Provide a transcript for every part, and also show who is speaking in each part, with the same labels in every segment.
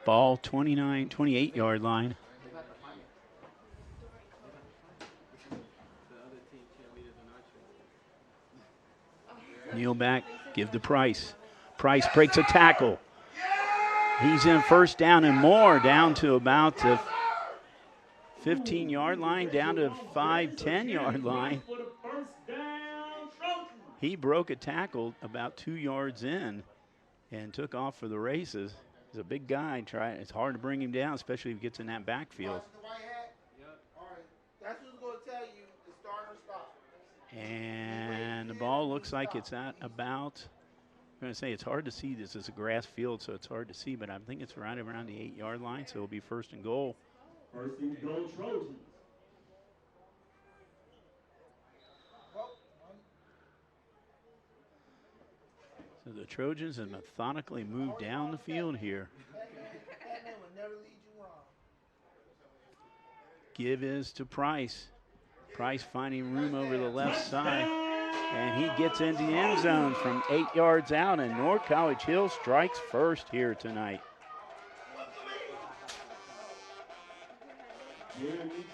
Speaker 1: Ball 28-yard line. Kneel back, give to Price. Price breaks a tackle. He's in first down and more, down to about the 15-yard line, down to 10-yard line. He broke a tackle about 2 yards in and took off for the races. He's a big guy. It's hard to bring him down, especially if he gets in that backfield.
Speaker 2: That's who's going to tell you to start or stop.
Speaker 1: And the ball looks like it's at about, I'm going to say it's hard to see. This is a grass field, so it's hard to see, but I think it's right around the 8-yard line, so it'll be first and goal.
Speaker 3: First and goal, Trojans.
Speaker 1: So the Trojans have methodically moved down the field here. Give is to Price. Price finding room over the left side. And he gets into the end zone from 8 yards out, and North College Hill strikes first here tonight.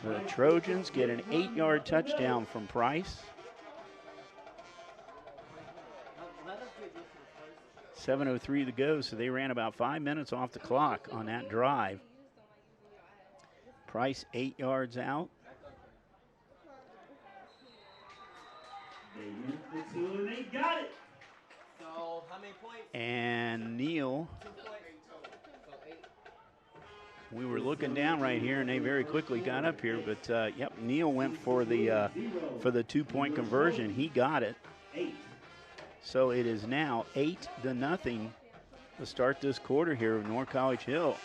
Speaker 1: The Trojans get an 8-yard touchdown from Price. 7:03 to go, so they ran about 5 minutes off the clock on that drive. Price 8 yards out.
Speaker 3: They got it.
Speaker 4: So how many points?
Speaker 1: And Neal.
Speaker 4: 2 points. So 8.
Speaker 1: We were looking down right here, and they very quickly got up here. But yep, Neal went for the 2-point conversion. He got it. So it is now 8-0 to start this quarter here of North College Hill.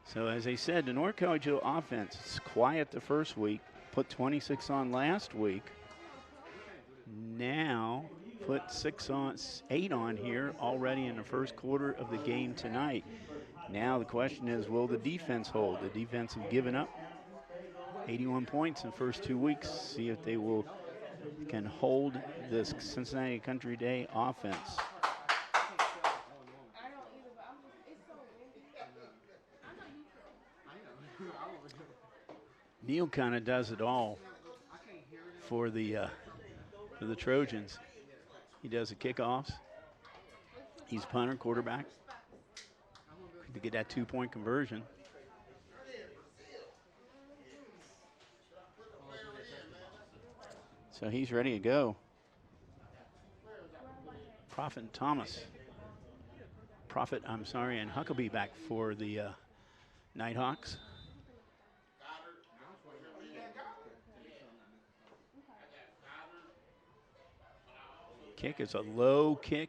Speaker 1: So as I said, the North College Hill offense is quiet the first week, put 26 on last week. Now put 8 on here already in the first quarter of the game tonight. Now the question is, will the defense hold? The defense have given up 81 points in the first 2 weeks. See if they can hold this Cincinnati Country Day offense. Neal kind of does it all for the Trojans. He does the kickoffs. He's punter, quarterback to get that 2-point conversion. So he's ready to go. Prophet and Thomas. And Huckabee back for the Nighthawks. Kick is a low kick.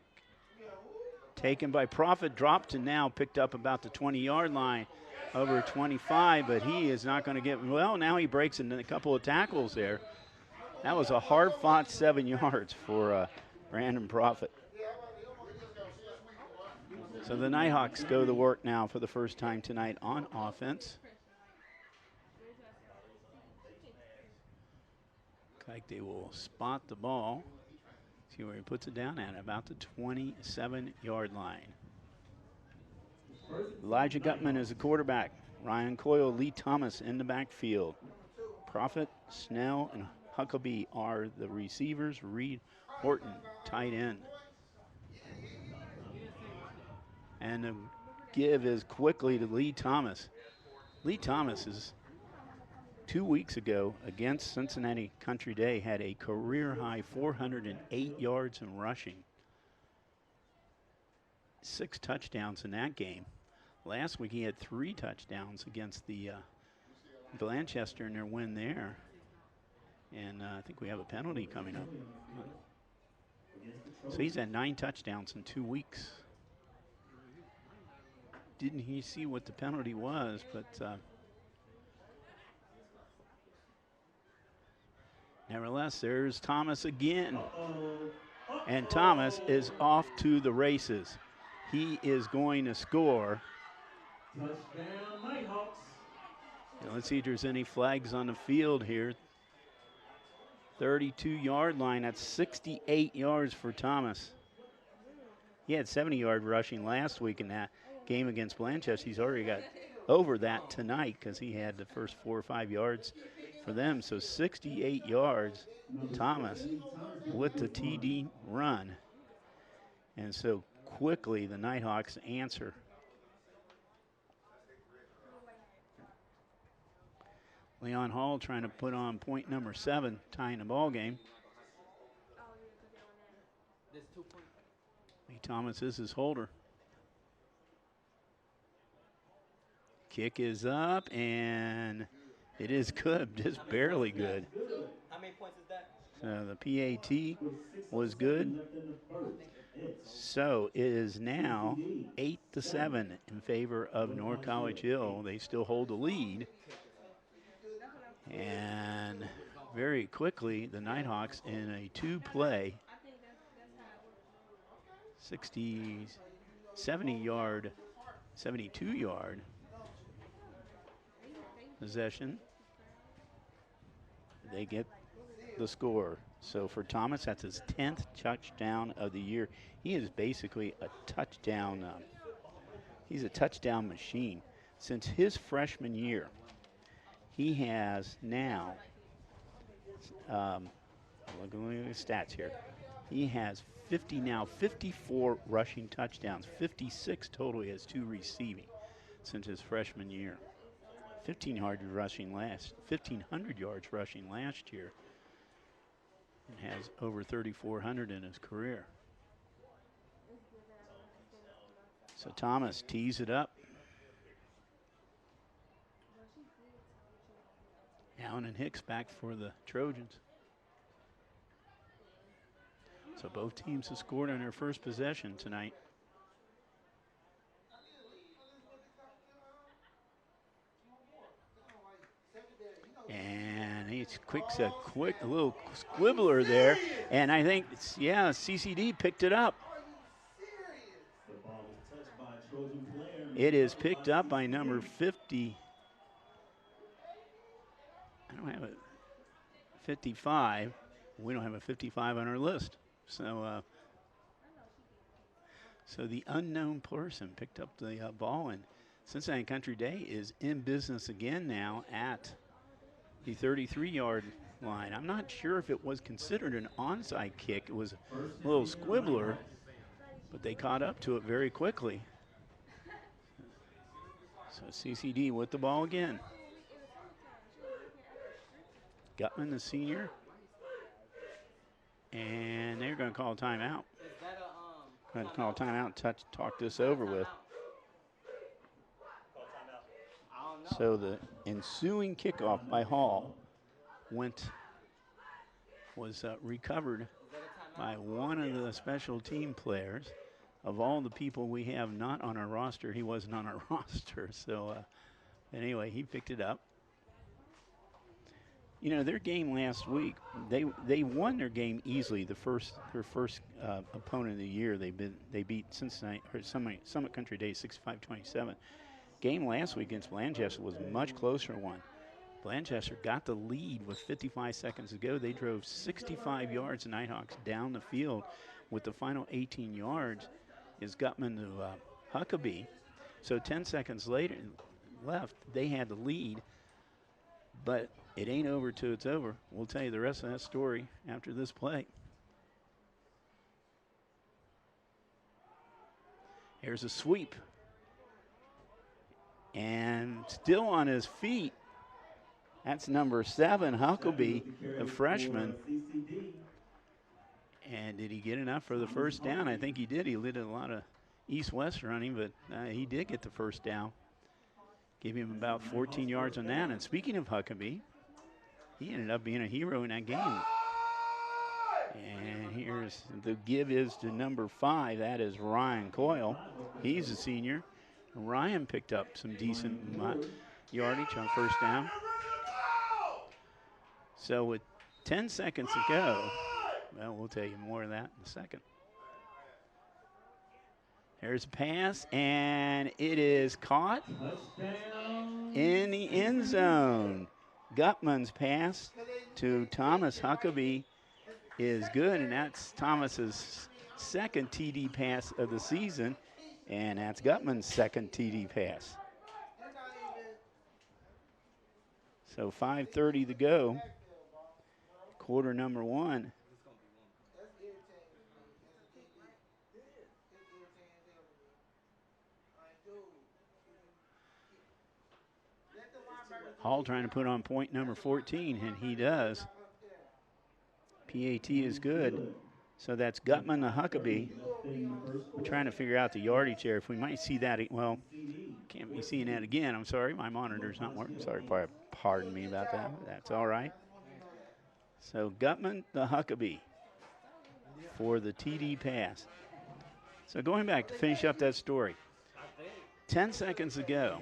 Speaker 1: Taken by Prophet, dropped and now picked up about the 20-yard line, over 25, but he is not going to get, well, now he breaks in a couple of tackles there. That was a hard-fought 7 yards for Brandon Prophet. So the Nighthawks go to work now for the first time tonight on offense. Looks like they will spot the ball. See where he puts it down at about the 27-yard line. Elijah Gutman is the quarterback. Ryan Coyle, Lee Thomas in the backfield. Prophet, Snell, and Huckabee are the receivers. Reed Horton, tight end. And the give is quickly to Lee Thomas. Lee Thomas is 2 weeks ago against Cincinnati Country Day had a career-high 408 yards in rushing. 6 touchdowns in that game. Last week he had 3 touchdowns against the Blanchester in their win there. And I think we have a penalty coming up. So he's had 9 touchdowns in 2 weeks. Didn't he see what the penalty was, but nevertheless, there's Thomas again. And Thomas is off to the races. He is going to score.
Speaker 3: Touchdown, Nighthawks.
Speaker 1: Now let's see if there's any flags on the field here. 32-yard line, that's 68 yards for Thomas. He had 70-yard rushing last week in that game against Blanchester. He's already got over that tonight because he had the first 4 or 5 yards for them. So 68 yards, Thomas with the TD run. And so quickly the Nighthawks answer. Leon Hall trying to put on point number 7, tying the ball game. Lee Thomas is his holder. Kick is up, and it is good, just barely good.
Speaker 4: How many points is that?
Speaker 1: So the PAT was good. So it is now 8-7 in favor of North College Hill. They still hold the lead. And very quickly, the Nighthawks in a 2-play, 70-yard, 72-yard possession. They get the score. So for Thomas, that's his 10th touchdown of the year. He is basically a touchdown. He's a touchdown machine. Since his freshman year, he has now, look at the stats here. He has 54 rushing touchdowns, 56 total. He has 2 receiving since his freshman year. 1,500 yards rushing last year, and has over 3,400 in his career. So Thomas tees it up. Allen and Hicks back for the Trojans. So both teams have scored on their first possession tonight. And he's a little squibbler there. And I think, CCD picked it up. It is picked up by number 50. I don't have a 55. We don't have a 55 on our list. So the unknown person picked up the ball, and Cincinnati Country Day is in business again now at the 33-yard line. I'm not sure if it was considered an onside kick. It was a little squibbler, but they caught up to it very quickly. So CCD with the ball again. Gutman, the senior. And they're going to call a timeout. Going to call a timeout and talk this over with. So the ensuing kickoff by Hall was recovered by one of the special team players. Of all the people we have not on our roster, he wasn't on our roster. So anyway, he picked it up. You know, their game last week, they won their game easily. Their first opponent of the year, they beat Cincinnati or Summit Country Day 65-27. Game last week against Blanchester was a much closer one. Blanchester got the lead with 55 seconds to go. They drove 65 yards, the Nighthawks down the field. With the final 18 yards is Gutman to Huckabee. So 10 seconds left, they had the lead. But it ain't over till it's over. We'll tell you the rest of that story after this play. Here's a sweep. And still on his feet, that's number 7, Huckabee, the freshman. And did he get enough for the first down? I think he did. He did a lot of east-west running, but he did get the first down. Gave him about 14 yards on that. And speaking of Huckabee, he ended up being a hero in that game. And here's the give is to number 5. That is Ryan Coyle. He's a senior. Ryan picked up some decent yardage on first down. So with 10 seconds to go, well, we'll tell you more of that in a second. There's a pass, and it is caught in the end zone. Gutman's pass to Thomas Huckabee is good, and that's Thomas's second TD pass of the season, and that's Gutman's second TD pass. So 5:30 to go, quarter number one. Hall trying to put on point number 14, and he does. PAT is good. So that's Gutman to Huckabee. We're trying to figure out the yardage here. If we might see that, well, can't be seeing that again. I'm sorry, my monitor's not working. Sorry, pardon me about that. That's all right. So Gutman to Huckabee for the TD pass. So going back to finish up that story, 10 seconds ago,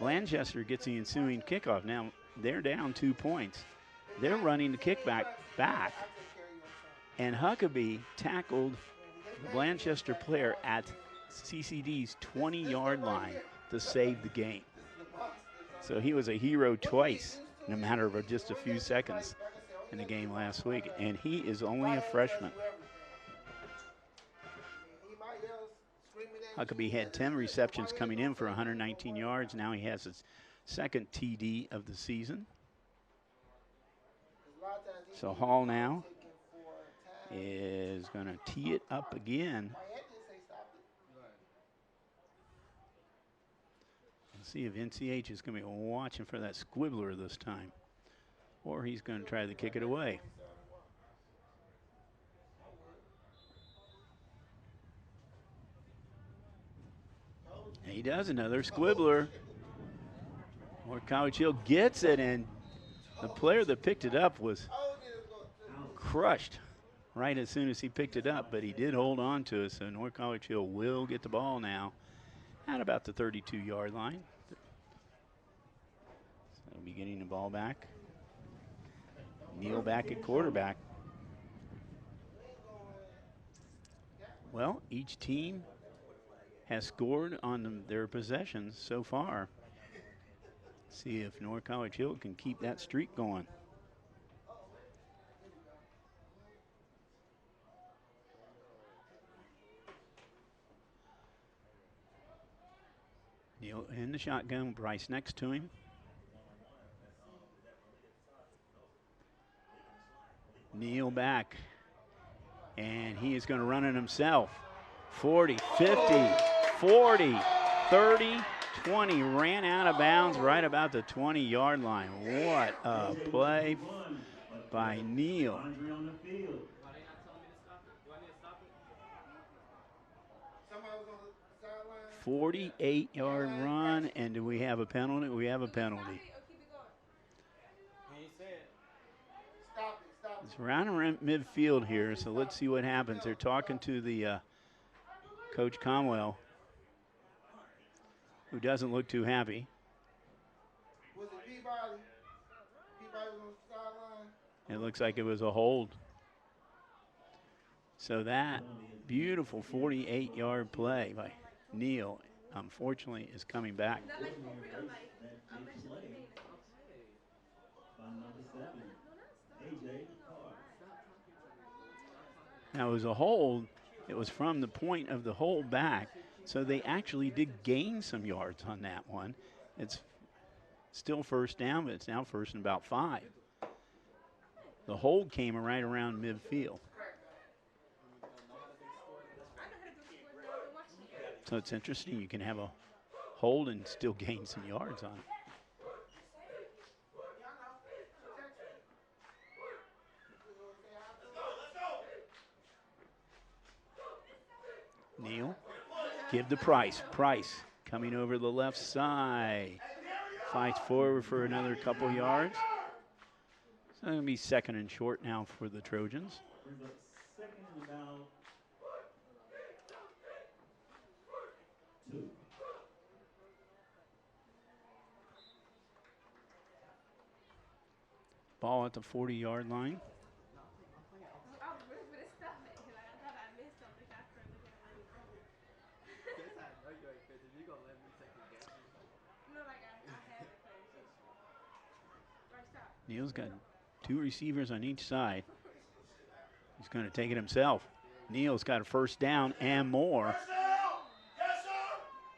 Speaker 1: Blanchester gets the ensuing kickoff. Now they're down 2 points. They're running the kickback back, and Huckabee tackled the Blanchester player at CCD's 20-yard line to save the game. So he was a hero twice in a matter of just a few seconds in the game last week, and he is only a freshman. Huckabee had 10 receptions coming in for 119 yards. Now he has his second TD of the season. So Hall now is going to tee it up again. Let's see if NCH is going to be watching for that squibbler this time, or he's going to try to kick it away. He does, another squibbler. North College Hill gets it, and the player that picked it up was crushed right as soon as he picked it up, but he did hold on to it, so North College Hill will get the ball now at about the 32-yard line. So they'll be getting the ball back. Neal back at quarterback. Well, each team has scored on their possessions so far. See if North College Hill can keep that streak going. Neal in the shotgun, Bryce next to him. Neal back, and he is going to run it himself. 40, 50, 40, 30, 20, ran out of bounds right about the 20-yard line. What a play by Neal. 48-yard run, and do we have a penalty? We have a penalty. It's around midfield here, so let's see what happens. They're talking to the Coach Conwell, who doesn't look too happy.
Speaker 2: Was it Peabody? Peabody was on the sideline.
Speaker 1: It looks like it was a hold. So that beautiful 48-yard play by Neal, unfortunately, is coming back. Now, it was a hold. It was from the point of the hold back, so they actually did gain some yards on that one. It's still first down, but it's now first and about 5. The hold came right around midfield. So it's interesting. You can have a hold and still gain some yards on it. Neal, give to Price. Price coming over the left side. Fights forward for another couple yards. So it's going to be second and short now for the Trojans.
Speaker 3: Second and about 2.
Speaker 1: Ball at the 40-yard line. Neal's got 2 receivers on each side. He's going to take it himself. Neal's got a first down and more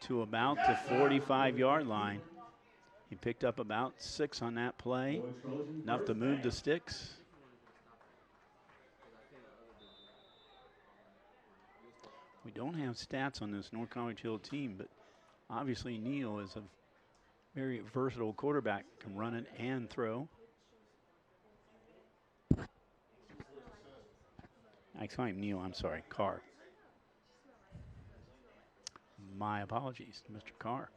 Speaker 1: to about the 45-yard line. He picked up about 6 on that play, enough to move the sticks. We don't have stats on this North College Hill team, but obviously Neal is a very versatile quarterback, can run it and throw. I call him Neal, I'm sorry, Carr. My apologies, Mr. Carr.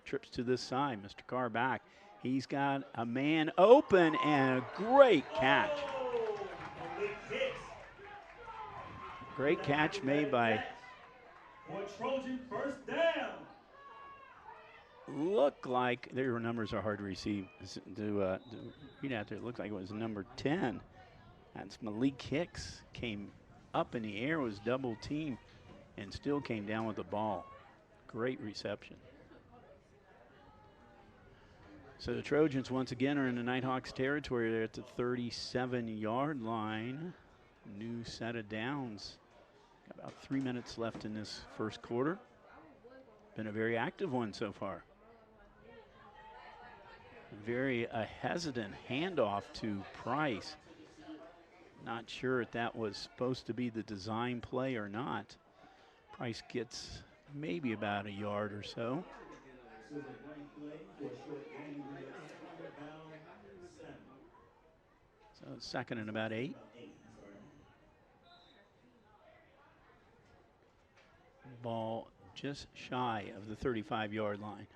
Speaker 1: Trips to this side, Mr. Carr back. He's got a man open and a great catch. Great catch made by
Speaker 3: Trojan, first down.
Speaker 1: Look like their numbers are hard to receive to read out there. It looked like it was number 10. That's Malik Hicks. Came up in the air, was double teamed, and still came down with the ball. Great reception. So the Trojans once again are in the Nighthawks territory. They're at the 37-yard line. New set of downs. Got about 3 minutes left in this first quarter. Been a very active one so far. Very hesitant handoff to Price. Not sure if that was supposed to be the design play or not. Price gets maybe about a yard or so. So it's second and about 8. Ball just shy of the 35-yard line.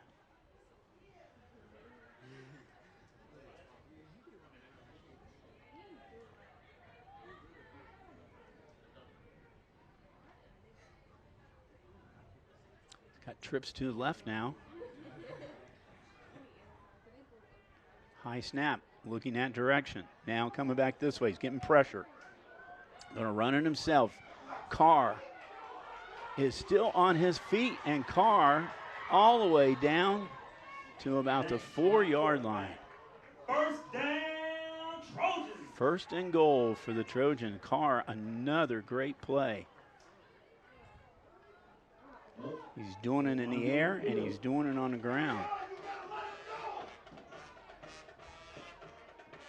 Speaker 1: Got trips to the left now. High snap, looking that direction. Now coming back this way, he's getting pressure. Gonna run it himself. Carr is still on his feet, and Carr all the way down to about the 4-yard line.
Speaker 3: First down, Trojans.
Speaker 1: First and goal for the Trojan. Carr, another great play. He's doing it in the air, and he's doing it on the ground.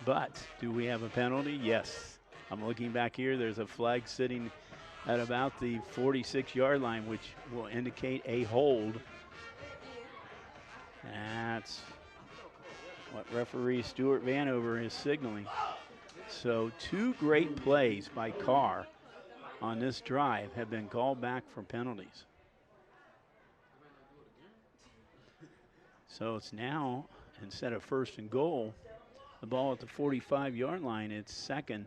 Speaker 1: But do we have a penalty? Yes. I'm looking back here. There's a flag sitting at about the 46-yard line, which will indicate a hold. That's what referee Stuart Vanover is signaling. So 2 great plays by Carr on this drive have been called back for penalties. So it's now, instead of first and goal, the ball at the 45-yard line, it's second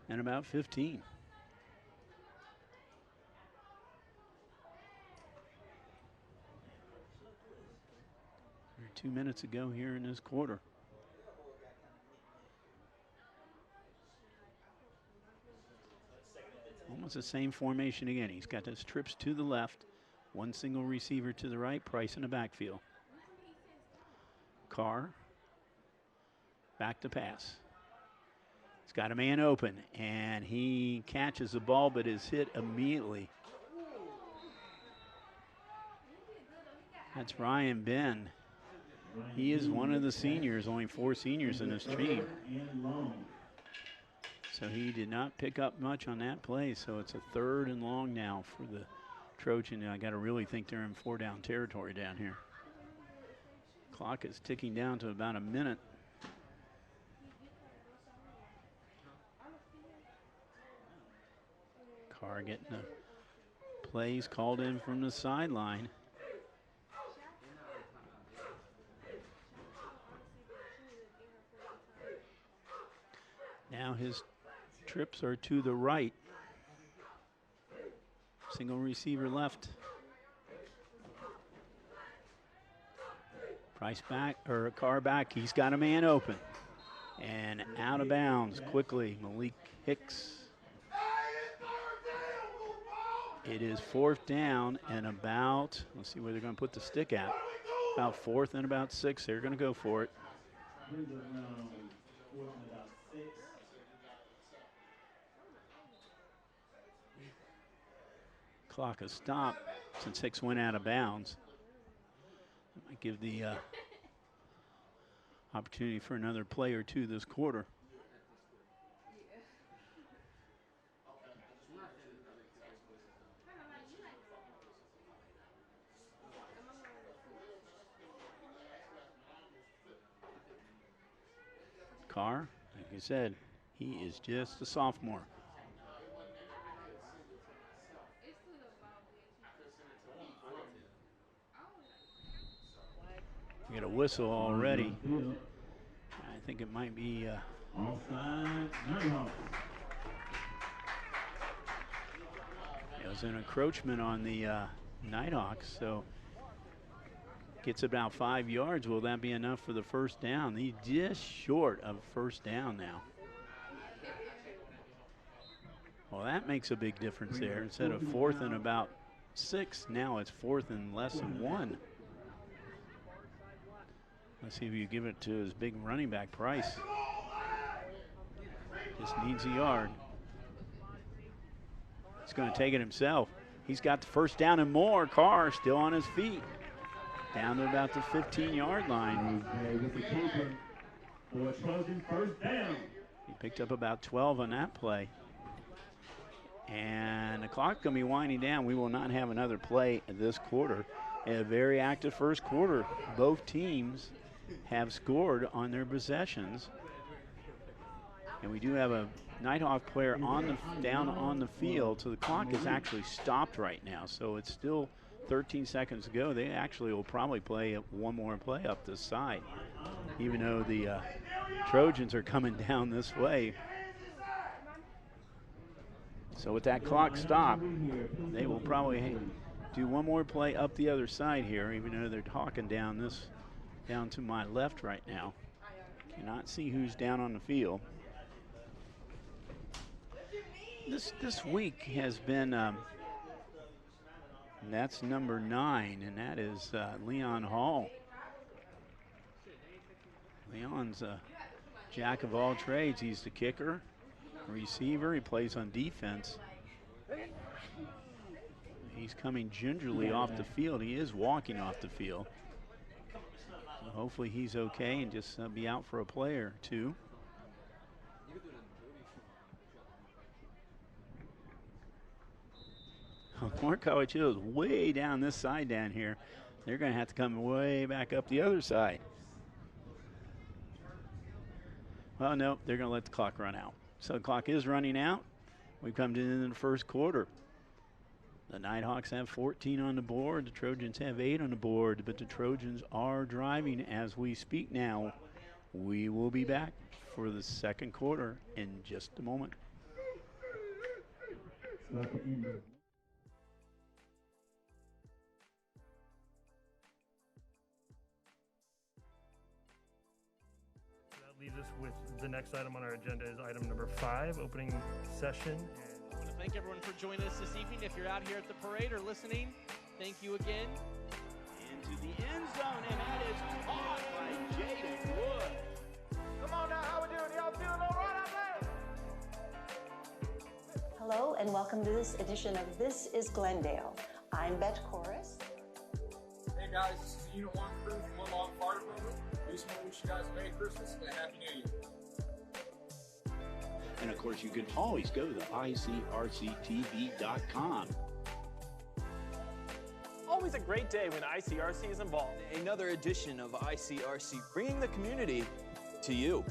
Speaker 1: and about 15. We're 2 minutes ago here in this quarter. Almost the same formation again. He's got those trips to the left, 1 single receiver to the right, Price in the backfield. Carr, back to pass. He's got a man open, and he catches the ball, but is hit immediately. That's Ryan Ben. He is one of the seniors, only 4 seniors in this team. So he did not pick up much on that play, so it's a 3rd and long now for the Trojan. I got to really think they're in 4-down territory down here. Clock is ticking down to about a minute. Carr getting the plays called in from the sideline. Now his trips are to the right. Single receiver left. Price back, or Carr back. He's got a man open. And out of bounds quickly, Malik Hicks. It is 4th down and about, let's see where they're going to put the stick at. About 4th and about 6. They're going to go for it. clock a stop since Hicks went out of bounds. That might give the opportunity for another play or two this quarter. Carr, like I said, he is just a sophomore. We get a whistle already. I think it might be it was an encroachment on the Nighthawks, so gets about 5 yards. Will that be enough for the first down? He's just short of first down now. Well, that makes a big difference there. Instead of 4th and about 6, now it's 4th and less than 1. Let's see if you give it to his big running back, Price. Just needs a yard. He's going to take it himself. He's got the first down and more. Carr still on his feet. Down to about the 15-yard line.
Speaker 3: For Trojan first down.
Speaker 1: He picked up about 12 on that play. And the clock's going to be winding down. We will not have another play this quarter. A very active first quarter. Both teams have scored on their possessions. And we do have a Nighthawk player down on the field, so the clock is actually stopped right now. So it's still 13 seconds to go. They actually will probably play one more play up this side, even though the Trojans are coming down this way. So with that clock stopped, they will probably do one more play up the other side here, even though they're talking down to my left right now. Cannot see who's down on the field. This week has been, that's number 9, and that is Leon Hall. Leon's a jack of all trades. He's the kicker, receiver, he plays on defense. He's coming gingerly off the field. He is walking off the field. So hopefully he's okay and just be out for a play or two. North College Hill is way down this side down here. They're going to have to come way back up the other side. Well, no, they're going to let the clock run out. So the clock is running out. We've come to the end of the first quarter. The Nighthawks have 14 on the board. The Trojans have 8 on the board, but the Trojans are driving as we speak now. We will be back for the second quarter in just a moment.
Speaker 5: Leaves us with the next item on our agenda is item number 5, opening session.
Speaker 6: I want to thank everyone for joining us this evening. If you're out here at the parade or listening, thank you again.
Speaker 1: Into the end zone, and that is caught by Jaden Wood.
Speaker 2: Come on now, how we doing? Y'all feeling all right out there?
Speaker 7: Hello and welcome to this edition of This is Glendale. I'm Bet Chorus.
Speaker 8: Hey guys, this is the Unit 1 crew from One Log Fire Department. We just want to wish you guys a Merry Christmas and a Happy New Year.
Speaker 1: And of course, you can always go to ICRC-TV.com.
Speaker 9: Always a great day when ICRC is involved.
Speaker 10: Another edition of ICRC, bringing the community to you.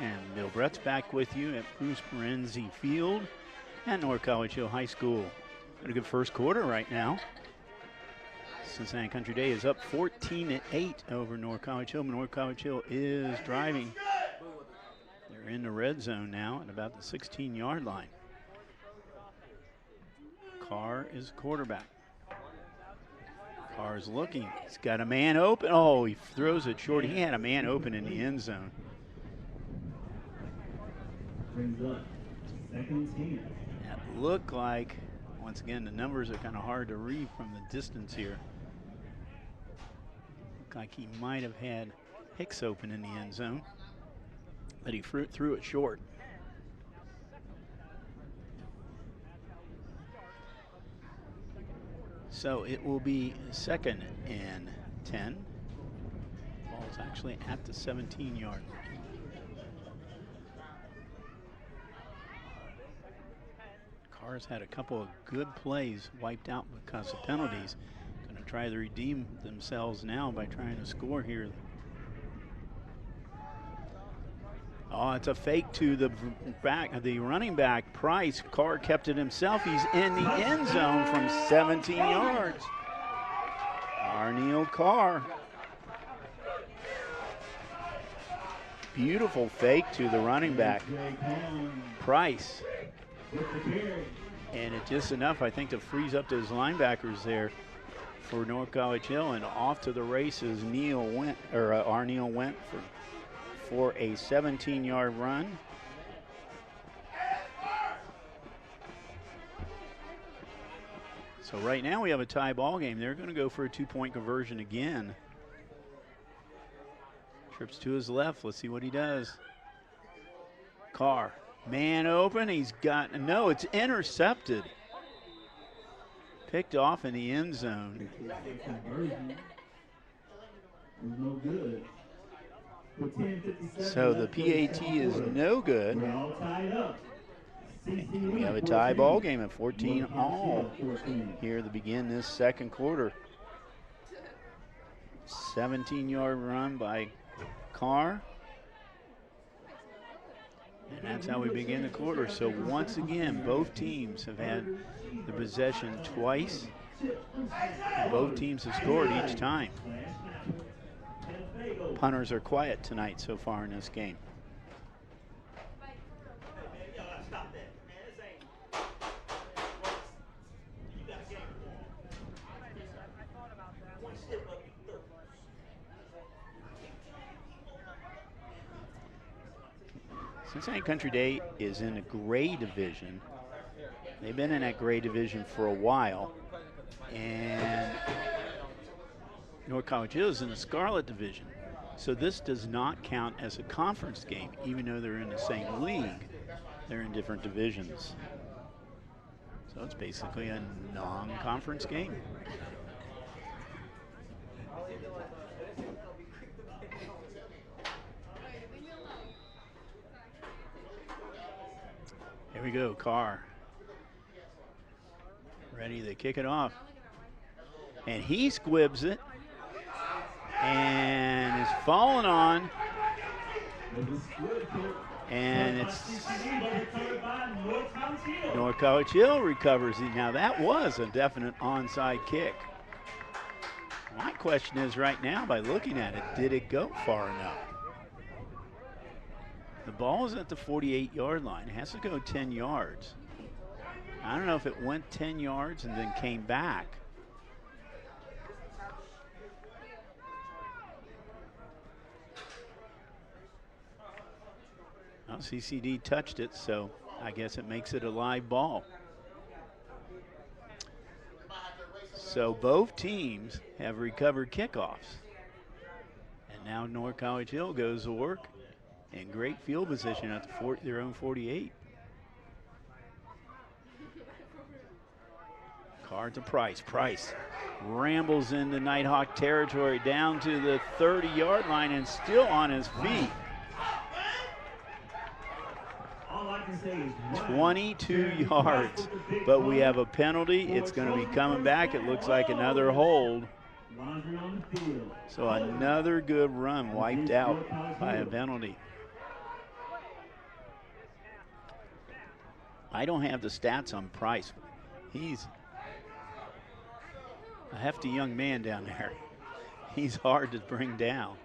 Speaker 1: And Bill Brett's back with you at Bruce Morenzi Field at North College Hill High School. Got a good first quarter right now. Cincinnati Country Day is up 14-8 over North College Hill. North College Hill is driving. They're in the red zone now at about the 16-yard line. Carr is quarterback. Carr's looking. He's got a man open. Oh, he throws it short. He had a man open in the end zone.
Speaker 3: Brings up second and 10.
Speaker 1: That looked like, once again, the numbers are kind of hard to read from the distance here. Looked like he might have had Hicks open in the end zone. but he threw it short. So it will be 2nd and 10. Ball's actually at the 17-yard line. Carr's had a couple of good plays wiped out because of penalties. Going to try to redeem themselves now by trying to score here. Oh, it's a fake to the running back, Price. Carr kept it himself. He's in the end zone from 17 yards. Arneal Carr. Beautiful fake to the running back, Price. And it's just enough, I think, to freeze up those linebackers there for North College Hill. And off to the races, Arneal went for a 17-yard run. So right now we have a tie ball game. They're going to go for a 2-point conversion again. Trips to his left. Let's see what he does. Carr, man open. He's got, no, it's intercepted. Picked off in the end zone.
Speaker 3: No good.
Speaker 1: So the PAT is no good. We have a tie ball game at 14 all here to begin this second quarter. 17-yard run by Carr. And that's how we begin the quarter. So once again, both teams have had the possession twice. And both teams have scored each time. Punters are quiet tonight so far in this game. Cincinnati Country Day is in the gray division. They've been in that gray division for a while. And North College Hill is in the scarlet division. So this does not count as a conference game, even though they're in the same league. They're in different divisions. So it's basically a non-conference game. Here we go, Carr. Ready to kick it off. And he squibs it. And is falling on. And it's North College Hill recovers it. Now that was a definite onside kick. My question is right now, by looking at it, did it go far enough? The ball is at the 48-yard line. It has to go 10 yards. I don't know if it went 10 yards and then came back. Well, CCD touched it, so I guess it makes it a live ball. So both teams have recovered kickoffs. And now North College Hill goes to work in great field position at their own 48. Carr to Price. Price rambles into Nighthawk territory down to the 30-yard line and still on his feet. 22 yards, but we have a penalty. It's going to be coming back. It looks like another hold. So another good run wiped out by a penalty. I don't have the stats on Price. He's a hefty young man down there. He's hard to bring down.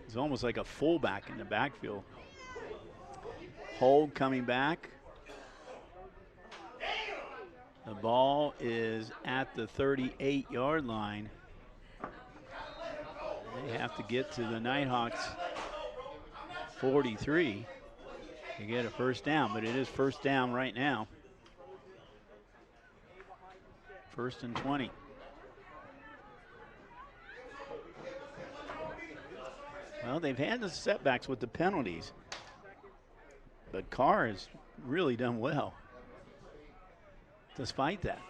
Speaker 1: He's almost like a fullback in the backfield. Hold coming back. The ball is at the 38-yard line. They have to get to the Nighthawks 43 to get a first down, but it is first down right now. 1st and 20. Well, they've had the setbacks with the penalties, but Carr has really done well despite that.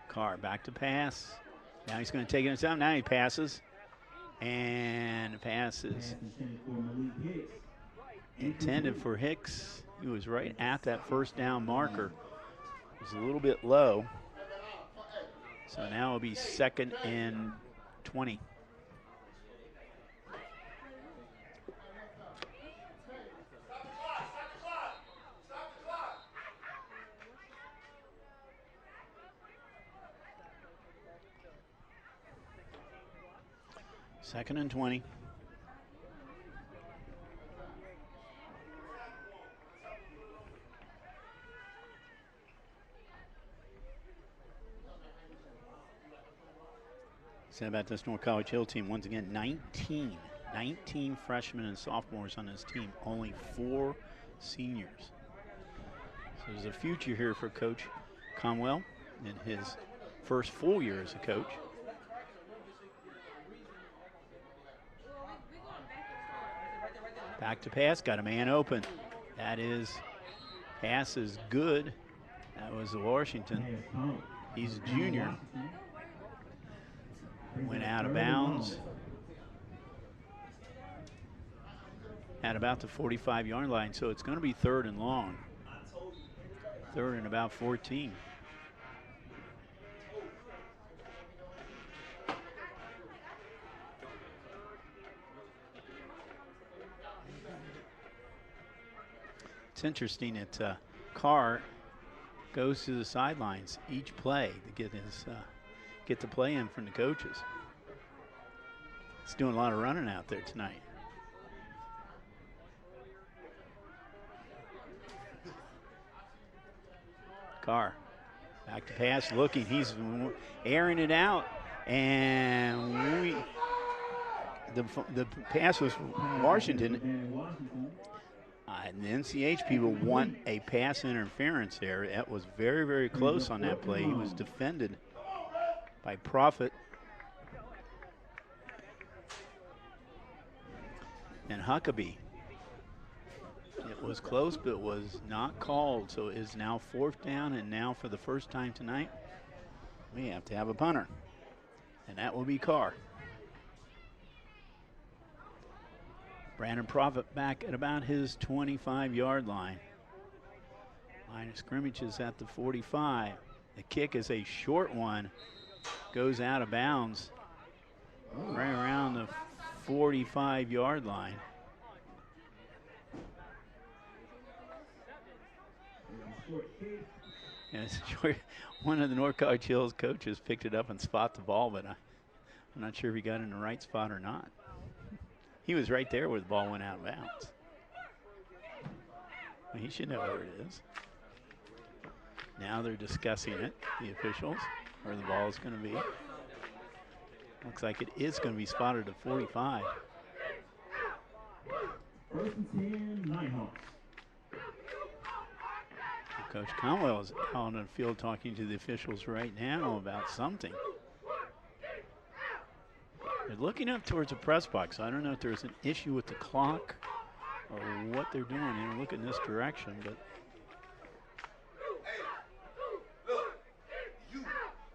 Speaker 1: Carr back to pass. Now he's going to take it himself. Now he passes. And passes intended for Hicks. He was right at that first down marker. It was a little bit low. So now it'll be 2nd and 20. Second and 20. Said about this North College Hill team, once again, 19 freshmen and sophomores on this team, only 4 seniors. So there's a future here for Coach Conwell in his first full year as a coach. Back to pass, got a man open. That is, pass is good. That was Washington. He's a junior. Went out of bounds at about the 45-yard line, so it's going to be 3rd and long. 3rd and about 14. It's interesting that Carr goes to the sidelines each play to get the play in from the coaches. He's doing a lot of running out there tonight. Carr back to pass, looking. He's airing it out, and the pass was Washington. And the NCH people want a pass interference there. That was very, very close on that play. He was defended by Profit. And Huckabee. It was close, but was not called. So it is now 4th down, and now for the first time tonight, we have to have a punter. And that will be Carr. Brandon Profit back at about his 25-yard line. Line of scrimmage is at the 45. The kick is a short one. Goes out of bounds right around the 45-yard line. And it's short. One of the North College Hills coaches picked it up and spot the ball, but I'm not sure if he got in the right spot or not. He was right there where the ball went out of bounds. Well, he should know where it is. Now they're discussing it, the officials, where the ball is going to be. Looks like it is going to be spotted at 45.
Speaker 3: 1st and 10, Nighthawks.
Speaker 1: Coach Conwell is out on the field talking to the officials right now about something. They're looking up towards the press box. I don't know if there's an issue with the clock or what they're doing. They're looking this direction, but.
Speaker 2: Hey, look, you,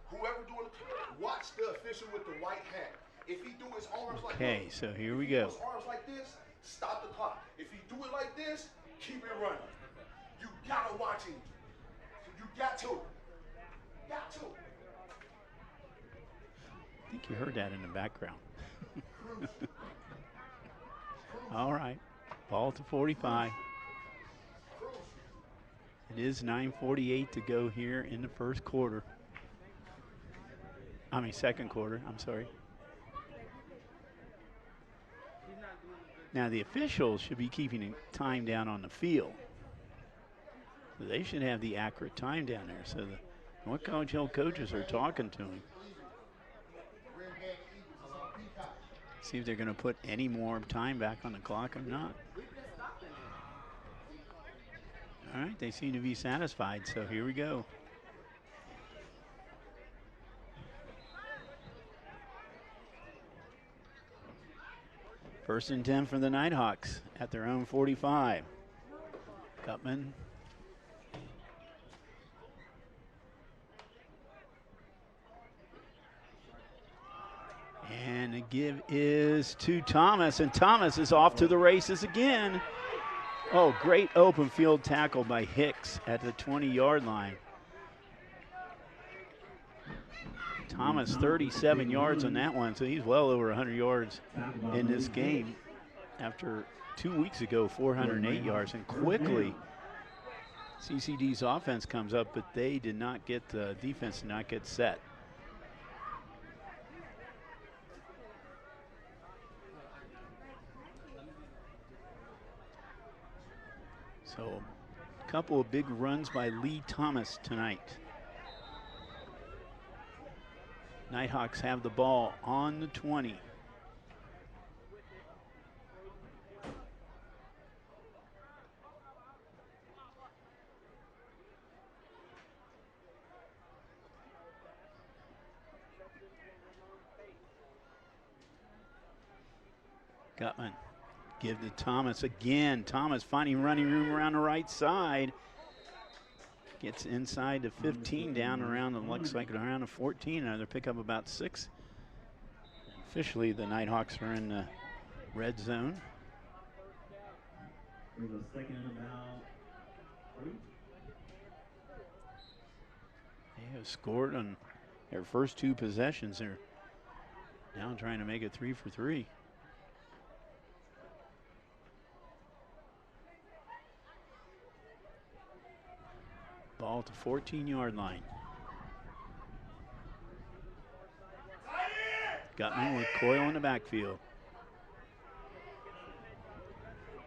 Speaker 2: whoever doing it, watch the official with the white hat. If he do his arms like this.
Speaker 1: Okay, so here we go.
Speaker 2: His arms like this, stop the clock. If he do it like this, keep it running. You gotta watch him. You got to. Got to.
Speaker 1: I think you heard that in the background. All right, ball to 45. It is 9:48 to go here in the first quarter. Second quarter, I'm sorry. Now the officials should be keeping time down on the field. So they should have the accurate time down there. So the North College Hill coaches are talking to him. See if they're going to put any more time back on the clock or not. All right, they seem to be satisfied, so here we go. First and 10 for the Nighthawks at their own 45. Gutman. And the give is to Thomas, and Thomas is off to the races again. Oh, great open field tackle by Hicks at the 20-yard line. Thomas 37 yards on that one, so he's well over 100 yards in this game after 2 weeks ago, 408 yards. And quickly, CCD's offense comes up, but they did not get, the defense did not get set. So a couple of big runs by Lee Thomas tonight. Nighthawks have the ball on the 20. Gutman. Give to Thomas again. Thomas finding running room around the right side. Gets inside the 15, down around, it looks like around the 14. Another pickup about 6. Officially, the Nighthawks are in the red zone.
Speaker 3: Second and about 3.
Speaker 1: They have scored on their first 2 possessions. They're now trying to make it 3 for 3. Ball to 14-yard line. Gutman with Coyle in the backfield.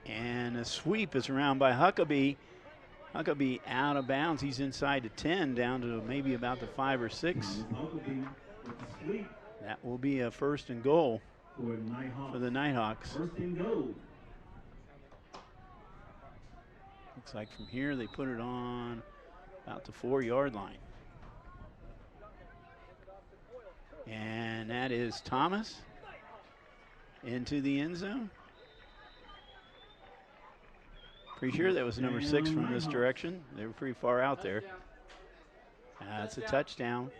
Speaker 1: And a sweep is around by Huckabee. Huckabee out of bounds. He's inside the 10, down to maybe about the 5 or 6. That will be a first and goal for the Nighthawks.
Speaker 3: First and goal.
Speaker 1: Looks like from here they put it on about the 4-yard line. And that is Thomas into the end zone. Pretty sure that was number 6 from this direction. They were pretty far out there. That's a touchdown.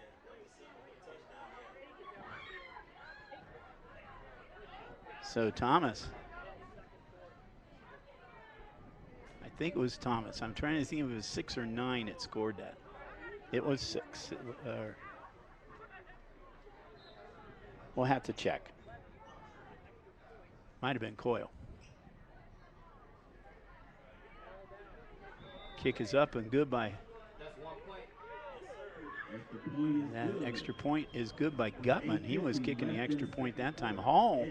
Speaker 1: So Thomas. I think it was Thomas. I'm trying to think if it was 6 or 9 that scored that. It was 6. We'll have to check. Might have been Coyle. Kick is up and good by. That extra point is good by Gutman. He was kicking the extra point that time. Hall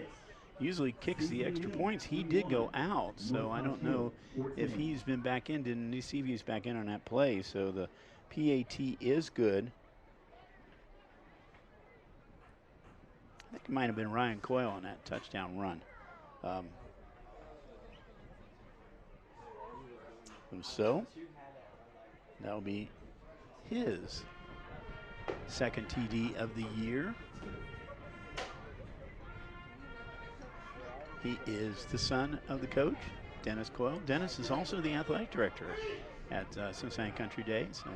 Speaker 1: usually kicks the extra points. He did go out, so I don't know if he's been back in. Didn't see if he's back in on that play. So the PAT is good. I think it might have been Ryan Coyle on that touchdown run. And so that'll be his second TD of the year. He is the son of the coach, Dennis Coyle. Dennis is also the athletic director at Cincinnati Country Day, so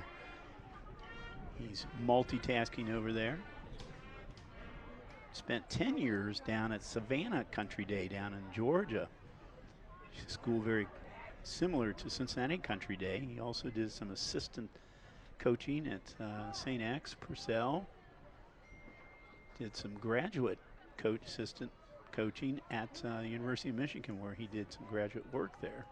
Speaker 1: he's multitasking over there. Spent 10 years down at Savannah Country Day down in Georgia. School very similar to Cincinnati Country Day. He also did some assistant coaching at St. X, Purcell. Did some graduate assistant coaching at the University of Michigan, where he did some graduate work there.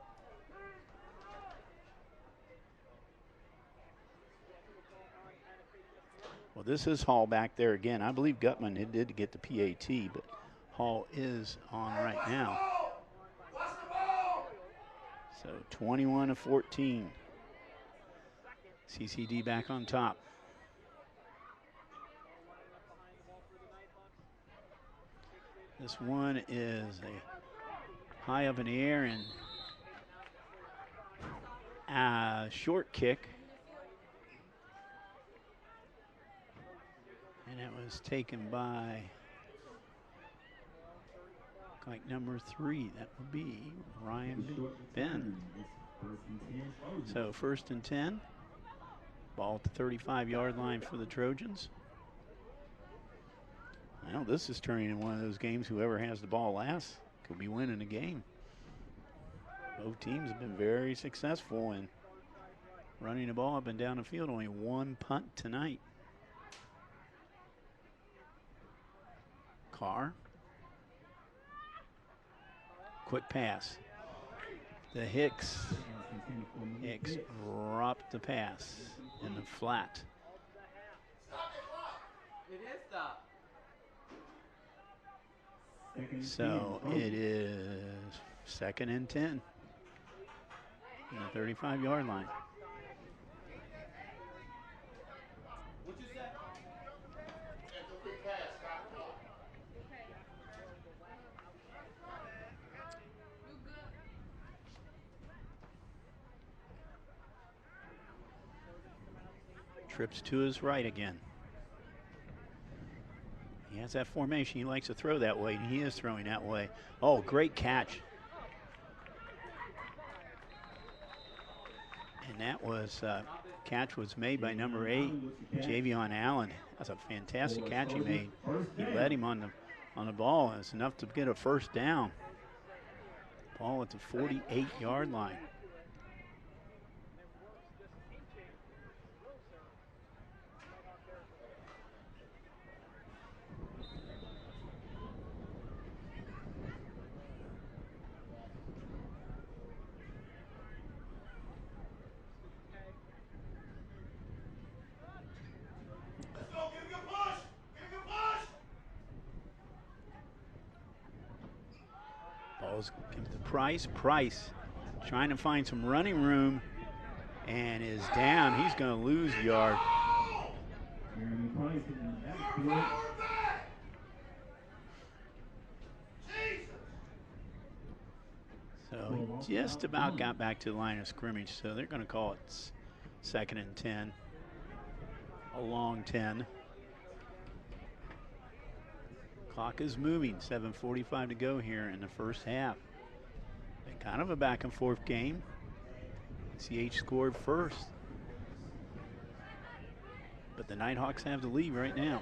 Speaker 1: Well, this is Hall back there again. I believe Gutman did get the PAT, but Hall is on right now. So 21-14. CCD back on top. This one is a high up in the air and a short kick. And it was taken by Look like number 3, that would be Ryan Ben. So 1st and 10. Ball at the 35-yard line for the Trojans. Well, this is turning into one of those games whoever has the ball last could be winning the game. Both teams have been very successful in running the ball up and down the field. Only one punt tonight. Carr. Quick pass. The Hicks dropped the pass in the flat.
Speaker 4: It is stop.
Speaker 1: So it is 2nd and 10 on the 35-yard line.
Speaker 4: What'd you say?
Speaker 1: Trips to his right again. He has that formation. He likes to throw that way, and he is throwing that way. Oh, great catch. And that was, catch was made by number 8, Javion Allen. That's a fantastic catch he made. He led him on the ball, and it's enough to get a 1st down. Ball at the 48-yard line. Ball's given to Price. Price trying to find some running room and is down. He's going to lose a yard. So he just about got back to the line of scrimmage, so they're going to call it 2nd and 10. A long 10. Clock is moving, 7:45 to go here in the 1st half. Been kind of a back and forth game. CH scored first, but the Nighthawks have the lead right now.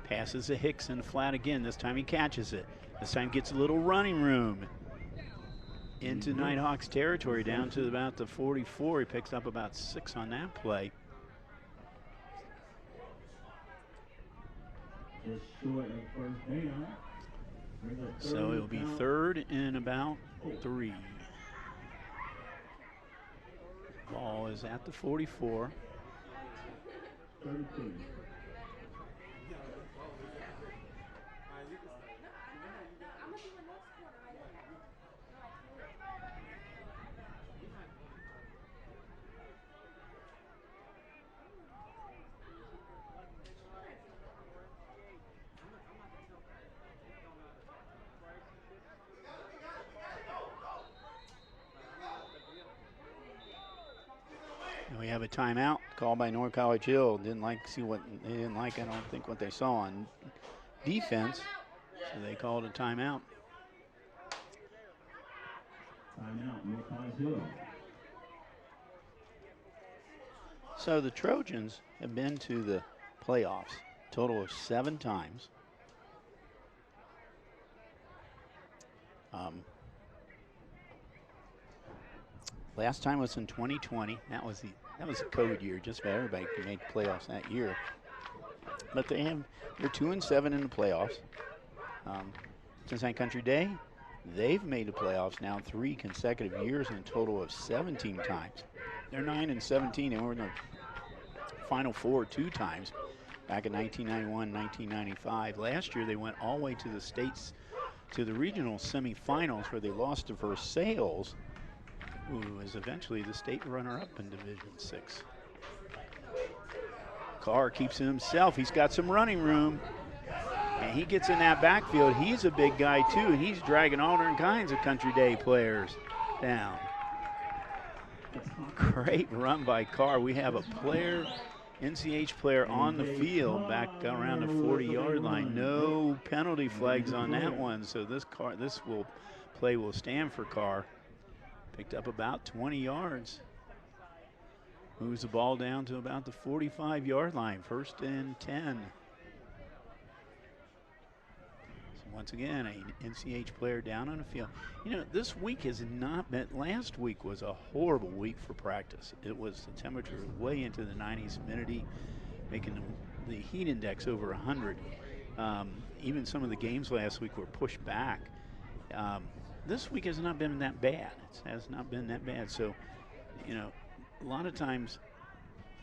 Speaker 1: Passes to Hicks in the flat again. This time he catches it. This time gets a little running room into Nighthawks territory down to about the 44. He picks up about 6 on that play. So it'll be 3rd and about 3. Ball is at the 44. We have a timeout called by North College Hill. They didn't like, I don't think, what they saw on defense, so they called a timeout.
Speaker 3: Timeout, North College Hill.
Speaker 1: So the Trojans have been to the playoffs a total of 7 times. Last time was in 2020. That was a COVID year. Just about everybody could make the playoffs that year. But they're 2-7 in the playoffs. Cincinnati Country Day, they've made the playoffs now 3 consecutive years in a total of 17 times. They're 9-17, and we're in the Final Four 2 times, back in 1991, 1995. Last year they went all the way to the states, to the regional semifinals, where they lost to Versailles, who is eventually the state runner-up in Division 6. Carr keeps it himself. He's got some running room, and he gets in that backfield. He's a big guy too, and he's dragging all different kinds of Country Day players down. Great run by Carr. We have a player NCH player on the field back around the 40-yard line. No penalty flags on that one, so this play will stand for Carr. Picked up about 20 yards. Moves the ball down to about the 45-yard line, 1st and 10. Once again, an NCH player down on the field. You know, this week has not been, last week was a horrible week for practice. It was, the temperature was way into the 90s, humidity, making the heat index over 100. Even some of the games last week were pushed back. This week has not been that bad. It has not been that bad. So, you know, a lot of times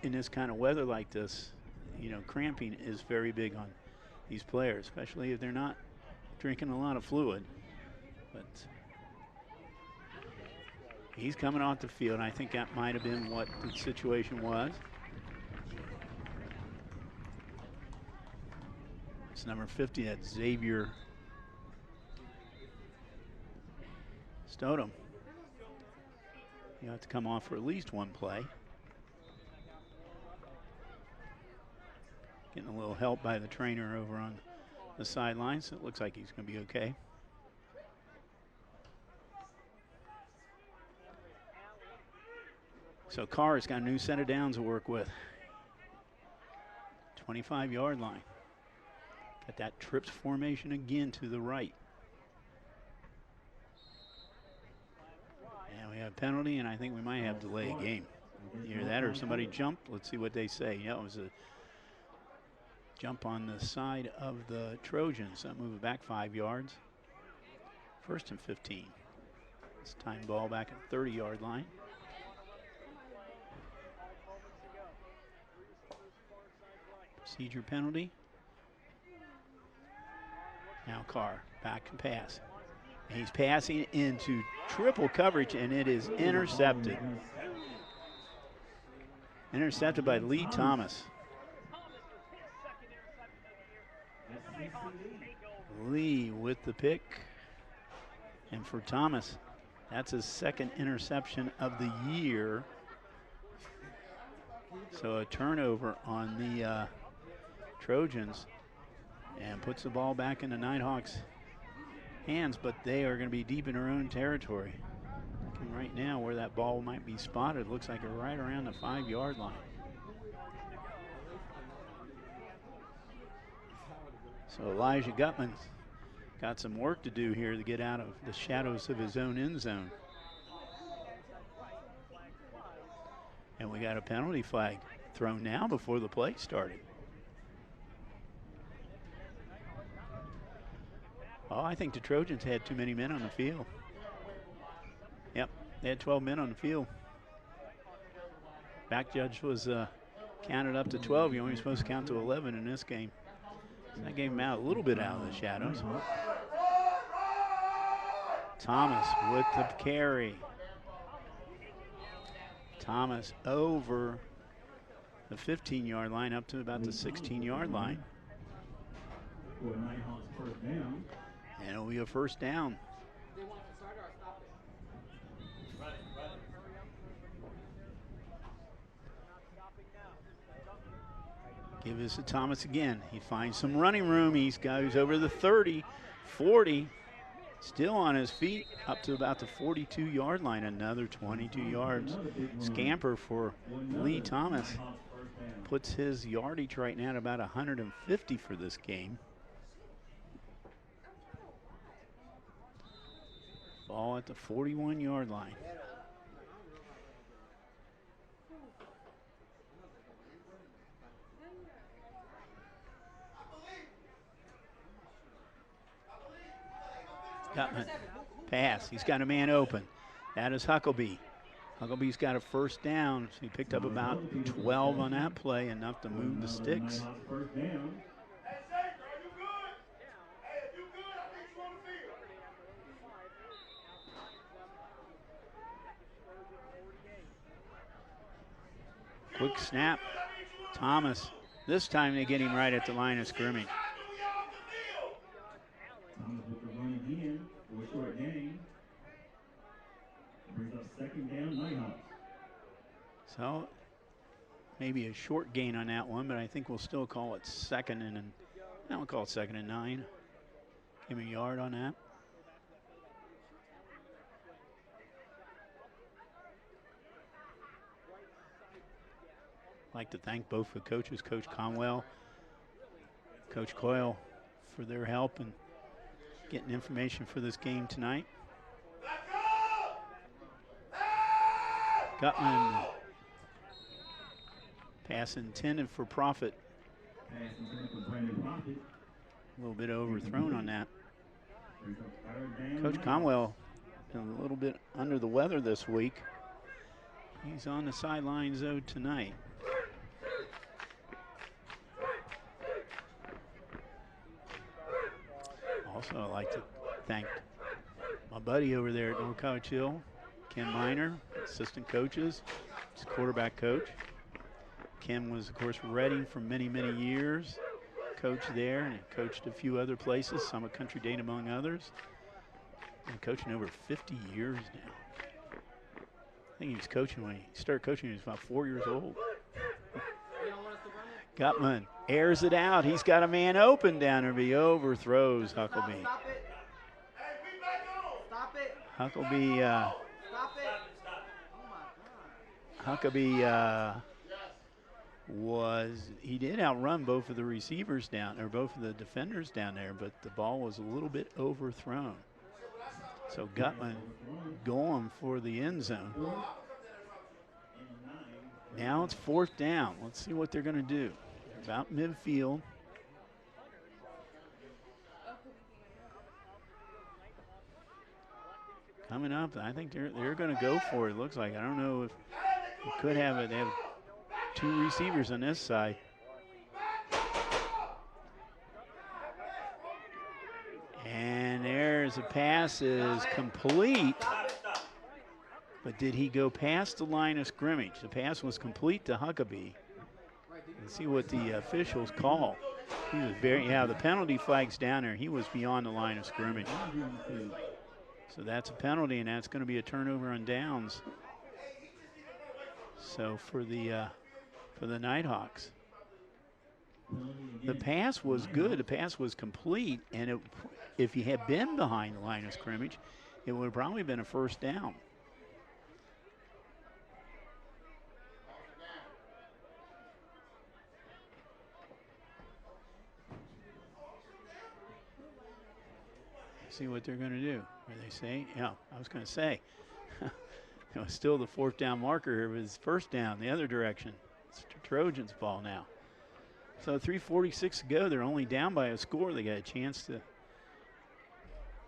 Speaker 1: in this kind of weather like this, you know, cramping is very big on these players, especially if they're not drinking a lot of fluid. But he's coming off the field. I think that might have been what the situation was. It's number 50, that's Xavier Stodum. You have to come off for at least one play. Getting a little help by the trainer over on the sidelines. So it looks like he's going to be okay. So Carr's got a new set of downs to work with. 25-yard line. Got that trips formation again to the right. And we have a penalty, and I think we might have delay a game. Either that or somebody jumped. Let's see what they say. Yeah, it was a jump on the side of the Trojans. That move it back 5 yards. 1st and 15. It's time ball back at 30-yard line. Procedure penalty. Now Carr back and pass. And he's passing into triple coverage, and it is intercepted. Intercepted by Lee Thomas. Lee with the pick. And for Thomas, that's his 2nd interception of the year. So a turnover on the Trojans, and puts the ball back in the Nighthawks' hands, but they are going to be deep in their own territory. Looking right now where that ball might be spotted, looks like right around the 5-yard line. So Elijah Gutman's got some work to do here to get out of the shadows of his own end zone. And we got a penalty flag thrown now before the play started. Oh, I think the Trojans had too many men on the field. Yep, they had 12 men on the field. Back judge was counted up to 12. You're only supposed to count to 11 in this game. So that gave him out a little bit out of the shadows. Thomas with the carry. Thomas over the 15-yard line up to about the 16-yard line. And it'll be a 1st down. Give this to Thomas again. He finds some running room. He goes over the 30, 40. Still on his feet up to about the 42-yard line. Another 22 yards. Scamper for Lee Thomas. Puts his yardage right now at about 150 for this game. Ball at the 41-yard line. Gutman, pass. He's got a man open. That is Huckleby. Huckleby's got a 1st down. So he picked up about 12 on that play, enough to move the sticks. Quick snap. Thomas. This time they get him right at the line of scrimmage.
Speaker 3: Thomas with the run again for a short gain. Brings up 2nd down, Nighthawks.
Speaker 1: So maybe a short gain on that one, but I think we'll still call it second and we'll call it 2nd and 9. Give me a yard on that. I'd like to thank both the coaches, Coach Conwell, Coach Coyle, for their help in getting information for this game tonight. Gutman, pass intended for Profit. A little bit overthrown on that. Coach Conwell a little bit under the weather this week. He's on the sidelines though tonight. Also, I'd like to thank my buddy over there at North College Hill, Ken Miner, assistant coaches, he's quarterback coach. Ken was, of course, Reading for many, many years, coached there and coached a few other places, Summit Country Dane among others. Been coaching over 50 years now. I think he was coaching when he started coaching when he was about 4 years old. Gutman airs it out. He's got a man open down there, but he overthrows Huckabee.
Speaker 4: Stop it. Stop it.
Speaker 1: Huckabee,
Speaker 4: Stop it. Oh my God.
Speaker 1: Huckabee he did outrun both of the receivers down, or both of the defenders down there, but the ball was a little bit overthrown. So Gutman going for the end zone. Now it's 4th down. Let's see what they're going to do. They're about midfield. Coming up, I think they're going to go for it. Looks like, I don't know if you could have it. They have 2 receivers on this side. And there's a pass is complete. But did he go past the line of scrimmage? The pass was complete to Huckabee. Let's see what the officials call. He was the penalty flag's down there. He was beyond the line of scrimmage. So that's a penalty, and that's going to be a turnover on downs. So for the Nighthawks. The pass was good. The pass was complete, and if he had been behind the line of scrimmage, it would have probably been a 1st down. See what they're going to do. Are they saying? Yeah, I was going to say. It was still the 4th down marker. It was 1st down the other direction. It's the Trojans' ball now. So 3:46 to go. They're only down by a score. They got a chance to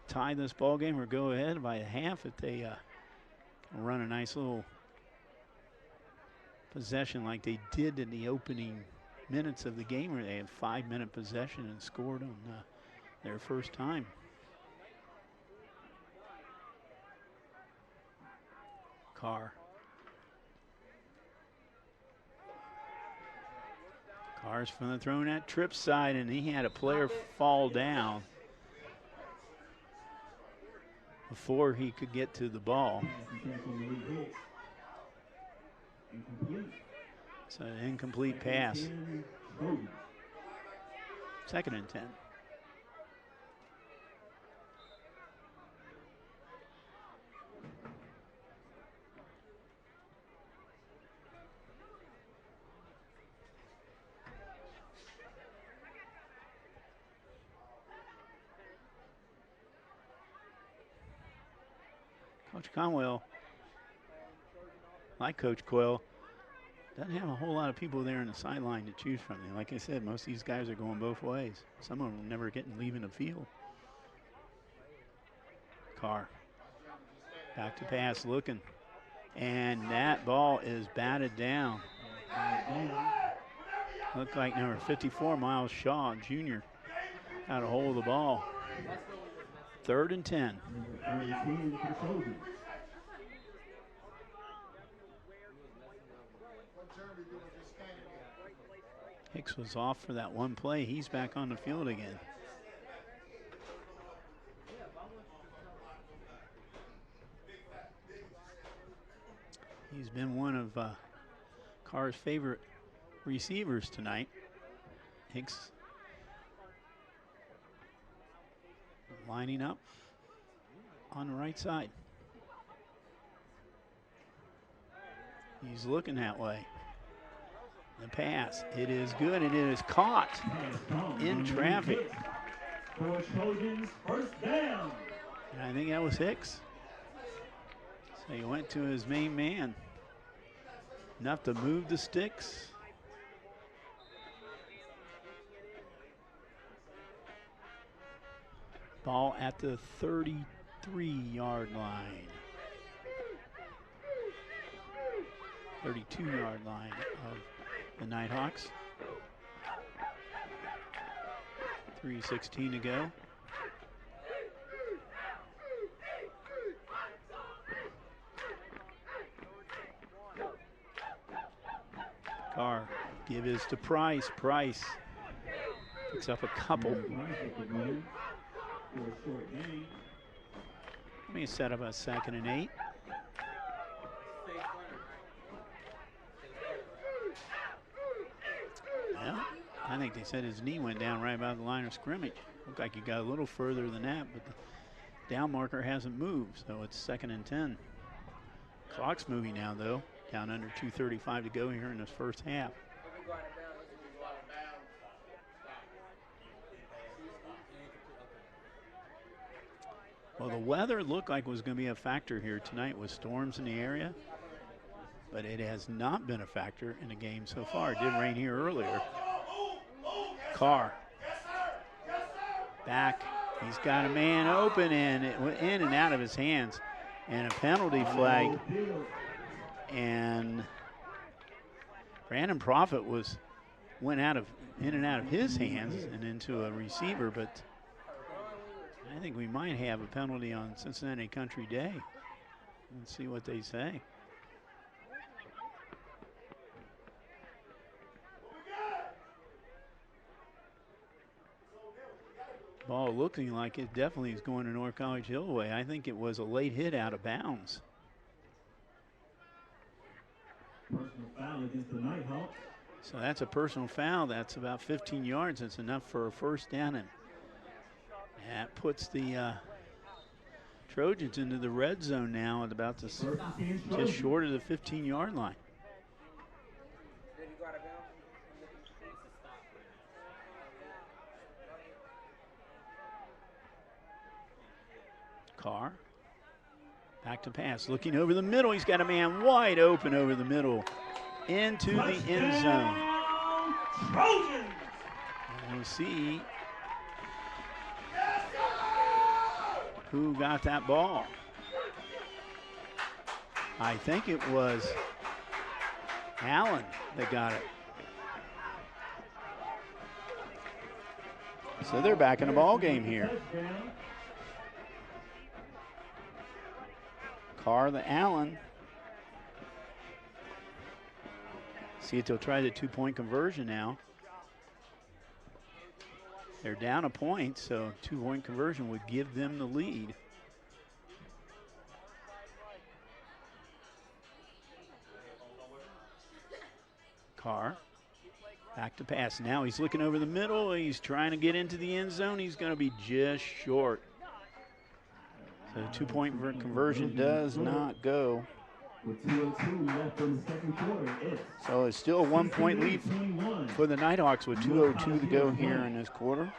Speaker 1: tie this ball game or go ahead by a half if they can run a nice little possession like they did in the opening minutes of the game, where they had 5-minute possession and scored on their first time. Carr's from the throwing that trip side, and he had a player fall down before he could get to the ball. It's an incomplete pass. 2nd and 10. Coach Conwell, like Coach Coyle, doesn't have a whole lot of people there in the sideline to choose from. Like I said, most of these guys are going both ways. Some of them never leaving the field. Carr, back to pass, looking. And that ball is batted down. Looked like number 54, Miles Shaw, Jr., got a hold of the ball. 3rd and 10. Hicks was off for that one play. He's back on the field again. He's been one of Carr's favorite receivers tonight. Hicks lining up on the right side. He's looking that way. The pass, it is good, and it is caught in traffic.
Speaker 3: For Trojans, first down.
Speaker 1: And I think that was Hicks. So he went to his main man. Enough to move the sticks. Ball at the 33-yard line. 32-yard line of the Nighthawks. 3:16 to go. Carr, give his to Price. Price picks up a couple. Let me set up a 2nd and 8. Well, I think they said his knee went down right about the line of scrimmage. Looked like he got a little further than that, but the down marker hasn't moved, so it's 2nd and 10. Clock's moving now, though. Down under 2:35 to go here in this first half. Well, the weather looked like it was going to be a factor here tonight with storms in the area, but it has not been a factor in the game so far. It did rain here earlier. Carr back. He's got a man open, and it went in and out of his hands. And a penalty flag. And Brandon Profit went in and out of his hands and into a receiver, but I think we might have a penalty on Cincinnati Country Day. Let's see what they say. Ball looking like it definitely is going to North College Hill way. I think it was a late hit out of bounds.
Speaker 3: Personal foul against the Nighthawks.
Speaker 1: So that's a personal foul. That's about 15 yards. That's enough for a first down, and that puts the Trojans into the red zone now at about just short of the 15-yard line. Carr, back to pass, looking over the middle. He's got a man wide open over the middle into the end zone.
Speaker 3: Trojans!
Speaker 1: And we'll see who got that ball. I think it was Allen that got it. So they're back in the ball game here. Carr to Allen. See if they'll try the 2-point conversion now. They're down a point, so 2-point conversion would give them the lead. Carr, back to pass. Now he's looking over the middle. He's trying to get into the end zone. He's going to be just short. So the 2-point conversion does not go.
Speaker 3: With 2:02 left in the second quarter,
Speaker 1: so it's still a 1-point lead for the Nighthawks with 2:02 to go here in this quarter.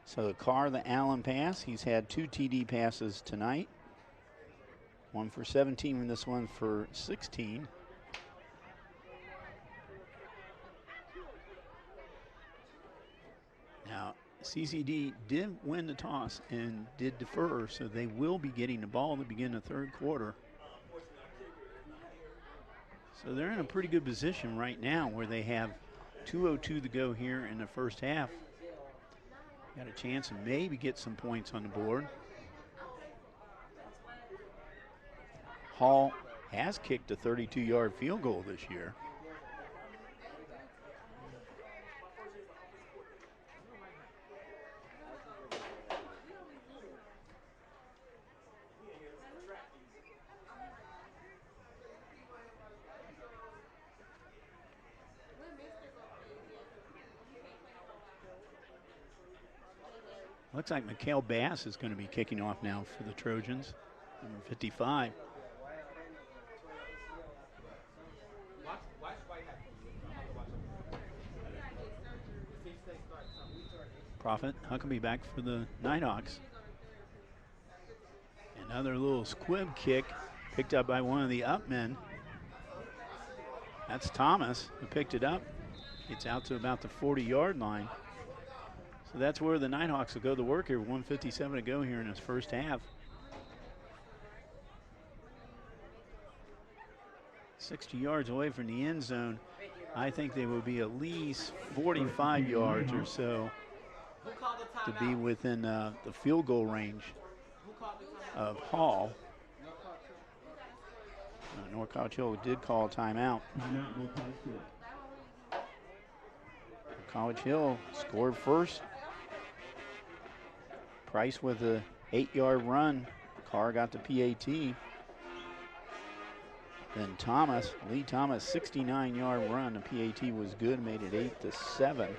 Speaker 1: So the Carr, the Allen pass. He's had 2 TD passes tonight. One for 17 and this one for 16. Now, CCD did win the toss and did defer, so they will be getting the ball to begin the third quarter. So they're in a pretty good position right now where they have 2:02 to go here in the first half. Got a chance to maybe get some points on the board. Hall has kicked a 32-yard field goal this year. Looks like Mikhail Bass is going to be kicking off now for the Trojans, number 55. Prophet Huckabee back for the Nighthawks. Another little squib kick picked up by one of the up men. That's Thomas who picked it up. It's out to about the 40-yard line. So that's where the Nighthawks will go to work here. 1:57 to go here in this first half. 60 yards away from the end zone. I think they will be at least 45 yards or so to be within the field goal range of Hall. North College Hill did call a timeout. College Hill scored first. Price with a 8-yard run. Carr got the PAT. Then Thomas, Lee Thomas, 69-yard run. The PAT was good, made it 8-7.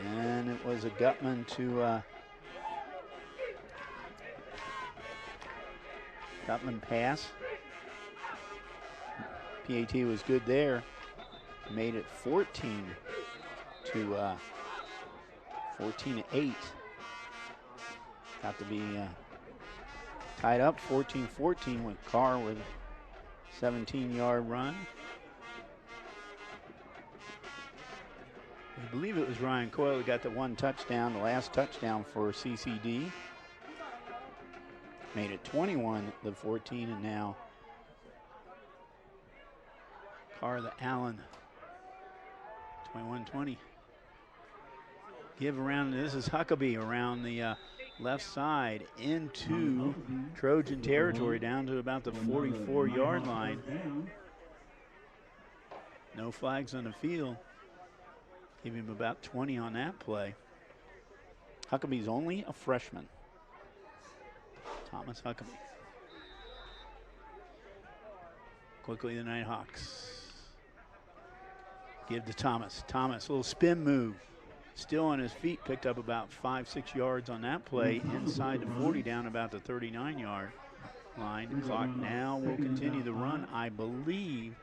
Speaker 1: And it was a Gutman to Gutman pass. PAT was good there. Made it 14 to 14-8. Got to be tied up 14-14 with Carr with a 17-yard run. I believe it was Ryan Coyle who got the one touchdown, the last touchdown for CCD. Made it 21-14, and now Carr the Allen, 21-20. Give around, this is Huckabee around the left side into Trojan territory down to about the 44-yard line. No flags on the field. Give him about 20 on that play. Huckabee's only a freshman. Thomas Huckabee. Quickly the Nighthawks. Give to Thomas. Thomas, a little spin move. Still on his feet, picked up about 5-6 yards on that play. Inside the 40, down about the 39-yard line. The clock now will continue the run. I believe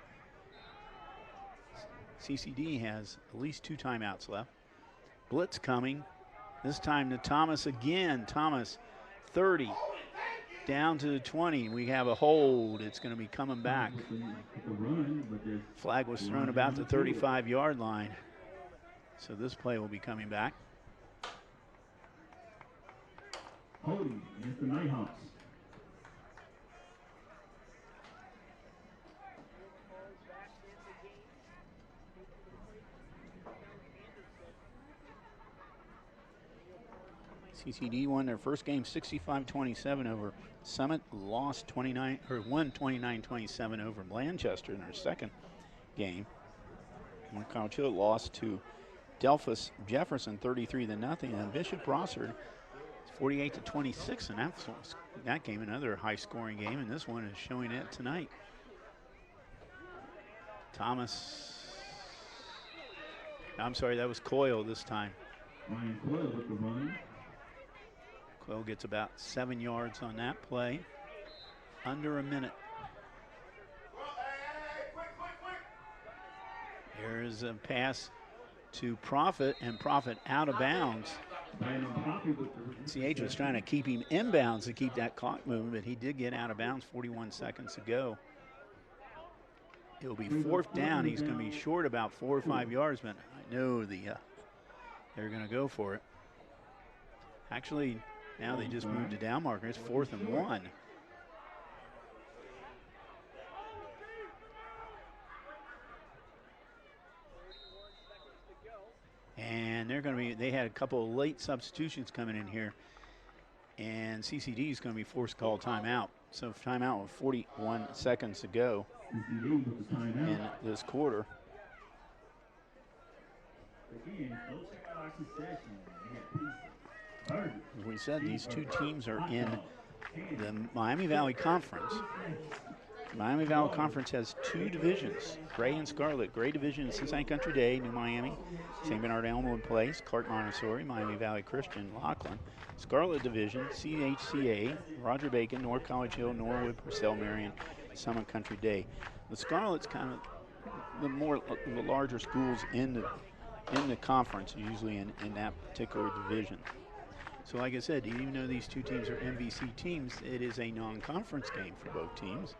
Speaker 1: CCD has at least 2 timeouts left. Blitz coming. This time to Thomas again. Thomas, 30. Down to the 20. We have a hold. It's going to be coming back. Flag was thrown about the 35-yard line. So this play will be coming back.
Speaker 3: Holding against the Nighthawks.
Speaker 1: CCD won their first game 65-27 over Summit, won 29-27 over Blanchester in their second game. North College Hill lost to Delphus Jefferson 33-0, and Bishop Brossard 48-26, and that game another high-scoring game, and this one is showing it tonight. Thomas, I'm sorry, that was Coyle this time.
Speaker 3: Ryan Coyle with the run.
Speaker 1: Coyle gets about 7 yards on that play. Under a minute. There's a pass to Prophet, and Prophet out of bounds. CH was trying to keep him inbounds to keep that clock moving, but he did get out of bounds 41 seconds to go. It'll be 4th down. He's going to be short about 4 or 5 yards, but I know they're going to go for it. Actually, now they just moved to down marker. It's 4th and 1. And they're going to be, they had a couple of late substitutions coming in here. And CCD is going to be forced to call timeout. So timeout with 41 seconds to go in this quarter. As we said, these two teams are in the Miami Valley Conference. Miami Valley Conference has two divisions, Gray and Scarlet. Gray division is Cincinnati Country Day, New Miami, St. Bernard Elmwood Place, Clark Montessori, Miami Valley Christian, Laughlin. Scarlet division, CHCA, Roger Bacon, North College Hill, Norwood, Purcell, Marion, Summit Country Day. The Scarlet's kind of the larger schools in the conference, usually in that particular division. So like I said, even though these two teams are MVC teams, it is a non-conference game for both teams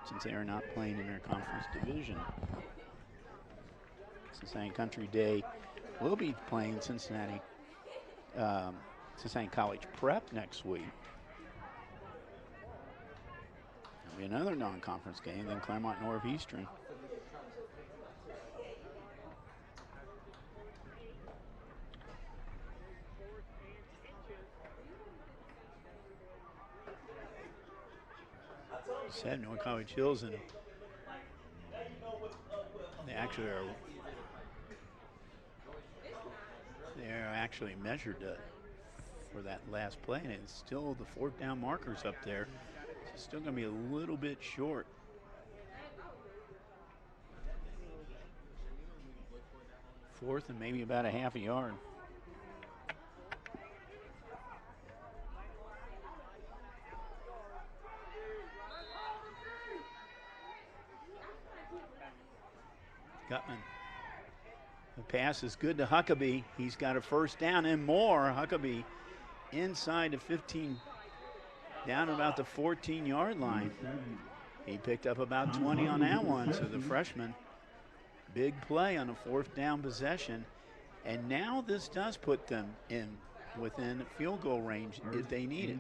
Speaker 1: since they are not playing in their conference division. Cincinnati Country Day will be playing Cincinnati College Prep next week. There'll be another non-conference game, then Claremont Northeastern. Said North College Hills, and they're actually measured for that last play, and it's still the fourth down markers up there. It's still going to be a little bit short. Fourth and maybe about a half a yard. Gutman. The pass is good to Huckabee. He's got a first down and more. Huckabee inside the 15, down about the 14-yard line. He picked up about 20 on that one, so the freshman, big play on a fourth down possession. And now this does put them within field goal range if they need it.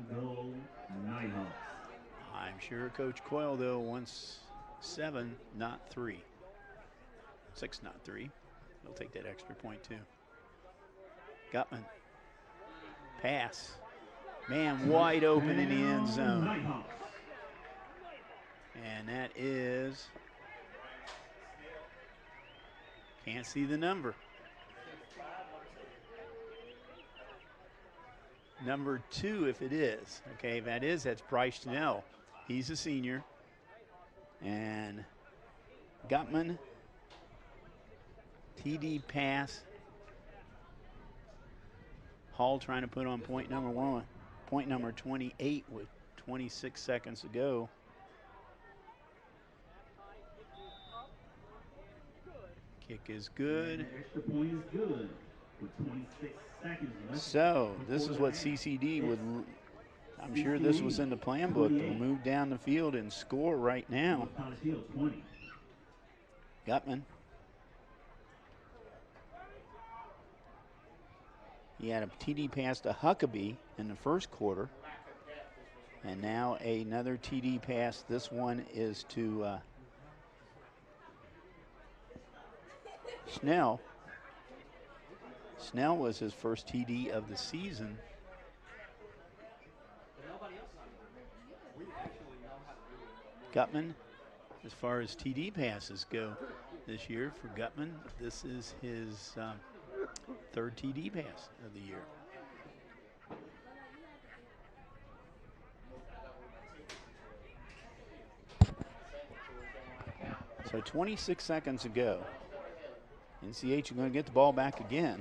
Speaker 1: I'm sure Coach Coyle, though, wants 7, not 3. 6, not 3. He'll take that extra point, too. Gutman. Pass. Man wide open in the end zone. And that is, can't see the number. Number 2, if it is. Okay, if that is, that's Bryce Snell. He's a senior. And Gutman, TD pass. Hall trying to put on point number 1. Point number 28 with 26 seconds to go. Kick is good.
Speaker 3: Extra point is good with 26 seconds left.
Speaker 1: So this is what CCD would, I'm sure this was in the plan book, to move down the field and score right now. Gutman. He had a TD pass to Huckabee in the first quarter. And now another TD pass. This one is to Snell. Snell was his first TD of the season. Gutman, as far as TD passes go this year for Gutman, this is his third TD pass of the year. So 26 seconds ago. NCH are going to get the ball back again.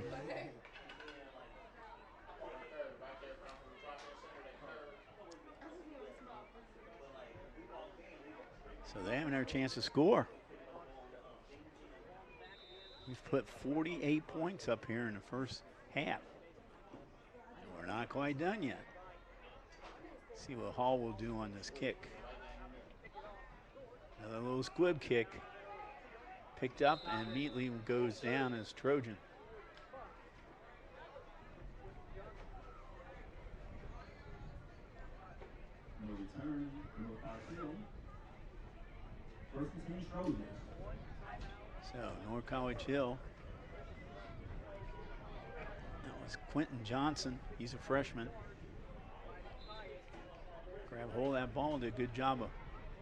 Speaker 1: So they have their chance to score. We've put 48 points up here in the first half. And we're not quite done yet. See what Hall will do on this kick. Another little squib kick. Picked up and immediately goes down as Trojan.
Speaker 3: No return, no foul. First and 10 Trojans.
Speaker 1: So North College Hill. That was Quentin Johnson. He's a freshman. Grab hold of that ball, did a good job of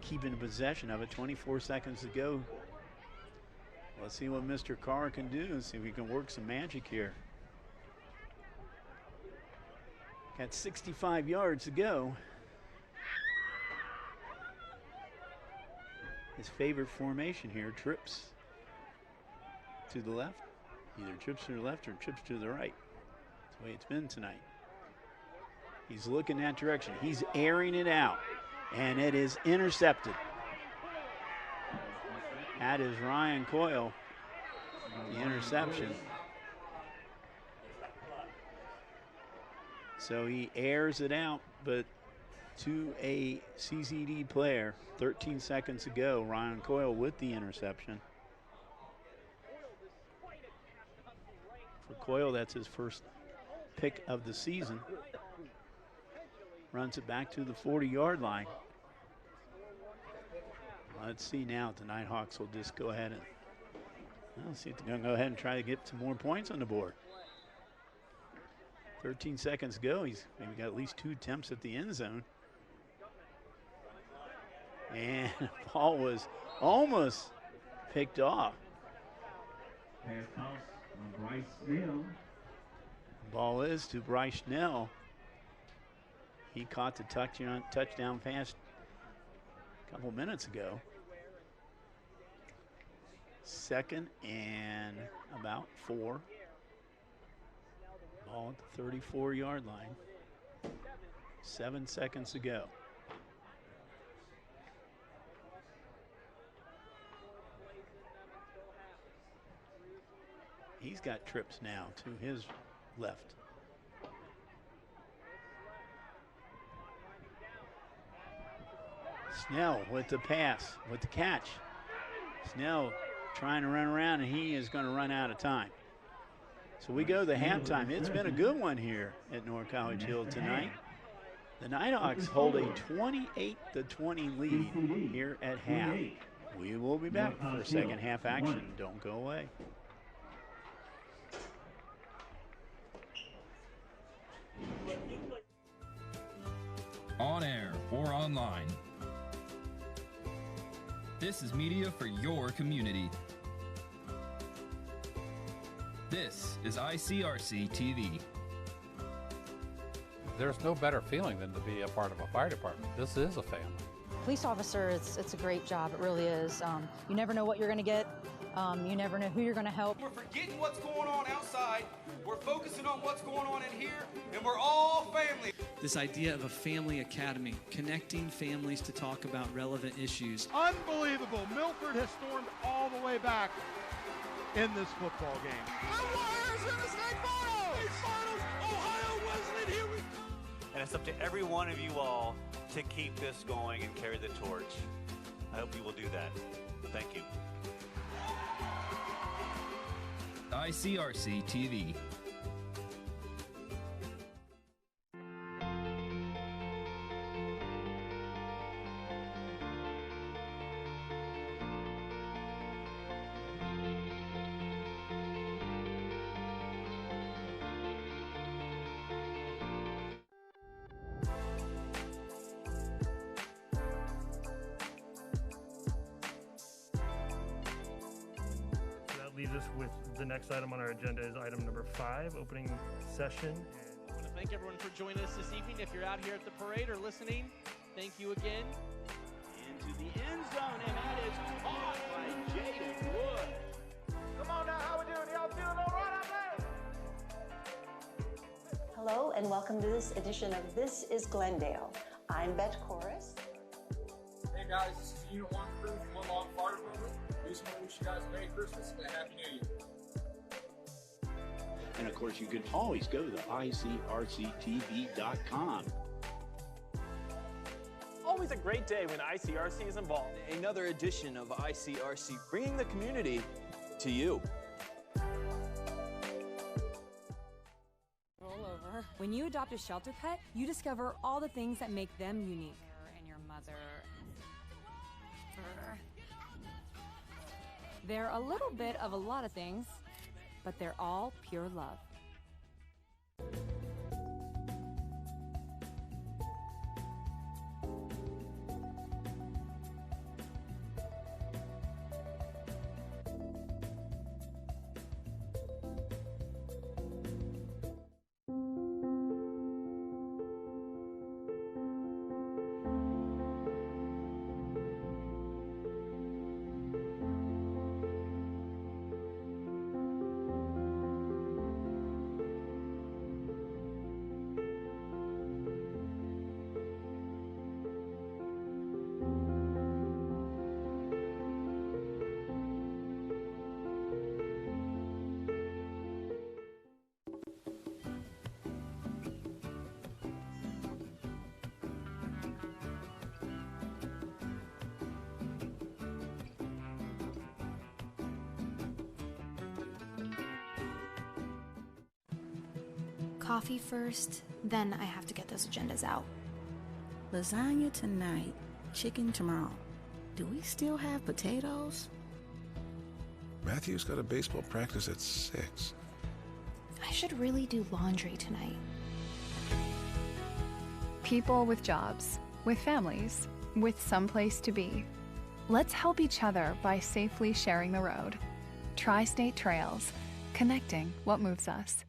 Speaker 1: keeping possession of it. 24 seconds to go. Let's see what Mr. Carr can do and see if we can work some magic here. Got 65 yards to go. his favorite formation here, trips to the left. Either trips to the left or trips to the right. That's the way it's been tonight. He's looking that direction. He's airing it out, and it is intercepted. That is Ryan Coyle, the interception. So he airs it out, but to a CCD player, 13 seconds ago, Ryan Coyle with the interception. For Coyle, that's his first pick of the season. Runs it back to the 40-yard line. Let's see now if the Nighthawks will just go ahead and, let's see if they're going to go ahead and try to get some more points on the board. 13 seconds ago, he's maybe got at least 2 attempts at the end zone. And the ball was almost picked off.
Speaker 3: Pass toss on Bryce Snell.
Speaker 1: Ball is to Bryce Snell. He caught the touchdown pass a couple minutes ago. 2nd and about 4. Ball at the 34-yard line. 7 seconds ago. He's got trips now to his left. Snell with the pass, with the catch. Snell trying to run around, and he is going to run out of time. So we go to the halftime. It's been a good one here at North College Hill tonight. The Nighthawks hold a 28-20 lead here at half. We will be back for second half action. Don't go away.
Speaker 11: On air or online. This is media for your community. This is ICRC-TV.
Speaker 12: There's no better feeling than to be a part of a fire department. This is a family.
Speaker 13: Police officer, it's a great job. It really is. You never know what you're going to get. You never know who you're going to help.
Speaker 14: We're forgetting what's going on outside. We're focusing on what's going on in here, and we're all family.
Speaker 15: This idea of a family academy, connecting families to talk about relevant issues.
Speaker 16: Unbelievable. Milford has stormed all the way back in this football game.
Speaker 14: The Warriors in the state finals! State finals! Ohio Wesleyan, here we go!
Speaker 17: And it's up to every one of you all to keep this going and carry the torch. I hope you will do that. Thank you.
Speaker 11: ICRC-TV.
Speaker 5: Leaves us with the next item on our agenda is item number 5, opening session.
Speaker 6: I want to thank everyone for joining us this evening. If you're out here at the parade or listening, thank you again.
Speaker 1: Into the end zone, and that is caught by Jaden Wood.
Speaker 4: Come on now, how we doing? Y'all feeling all right out there?
Speaker 7: Hello and welcome to this edition of This is Glendale. I'm Bet Chorus.
Speaker 8: Hey guys, this is Unit 1 crew from One Log Fire Department. We just want to wish you guys a Merry Christmas and a Happy New Year.
Speaker 18: And of course, you can always go to ICRC-TV.com.
Speaker 9: Always a great day when ICRC is involved.
Speaker 10: Another edition of ICRC, bringing the community to you.
Speaker 19: Roll over. When you adopt a shelter pet, you discover all the things that make them unique. And your mother. They're a little bit of a lot of things, but they're all pure love.
Speaker 20: coffee first, then I have to get those agendas out.
Speaker 21: Lasagna tonight, chicken tomorrow. Do we still have potatoes?
Speaker 22: Matthew's got a baseball practice at 6.
Speaker 20: I should really do laundry tonight.
Speaker 23: People with jobs, with families, with someplace to be. Let's help each other by safely sharing the road. Tri-State Trails, connecting what moves us.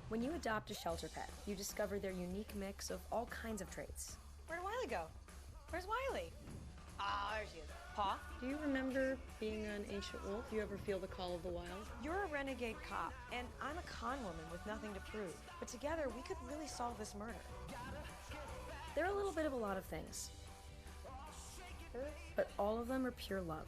Speaker 24: When you adopt a shelter pet, you discover their unique mix of all kinds of traits.
Speaker 25: Where'd Wiley go? Where's Wiley? Ah, there she is.
Speaker 24: Paw, do you remember being an ancient wolf? You ever feel the call of the wild?
Speaker 25: You're a renegade cop, and I'm a con woman with nothing to prove. But together, we could really solve this murder.
Speaker 24: They're a little bit of a lot of things, but all of them are pure love.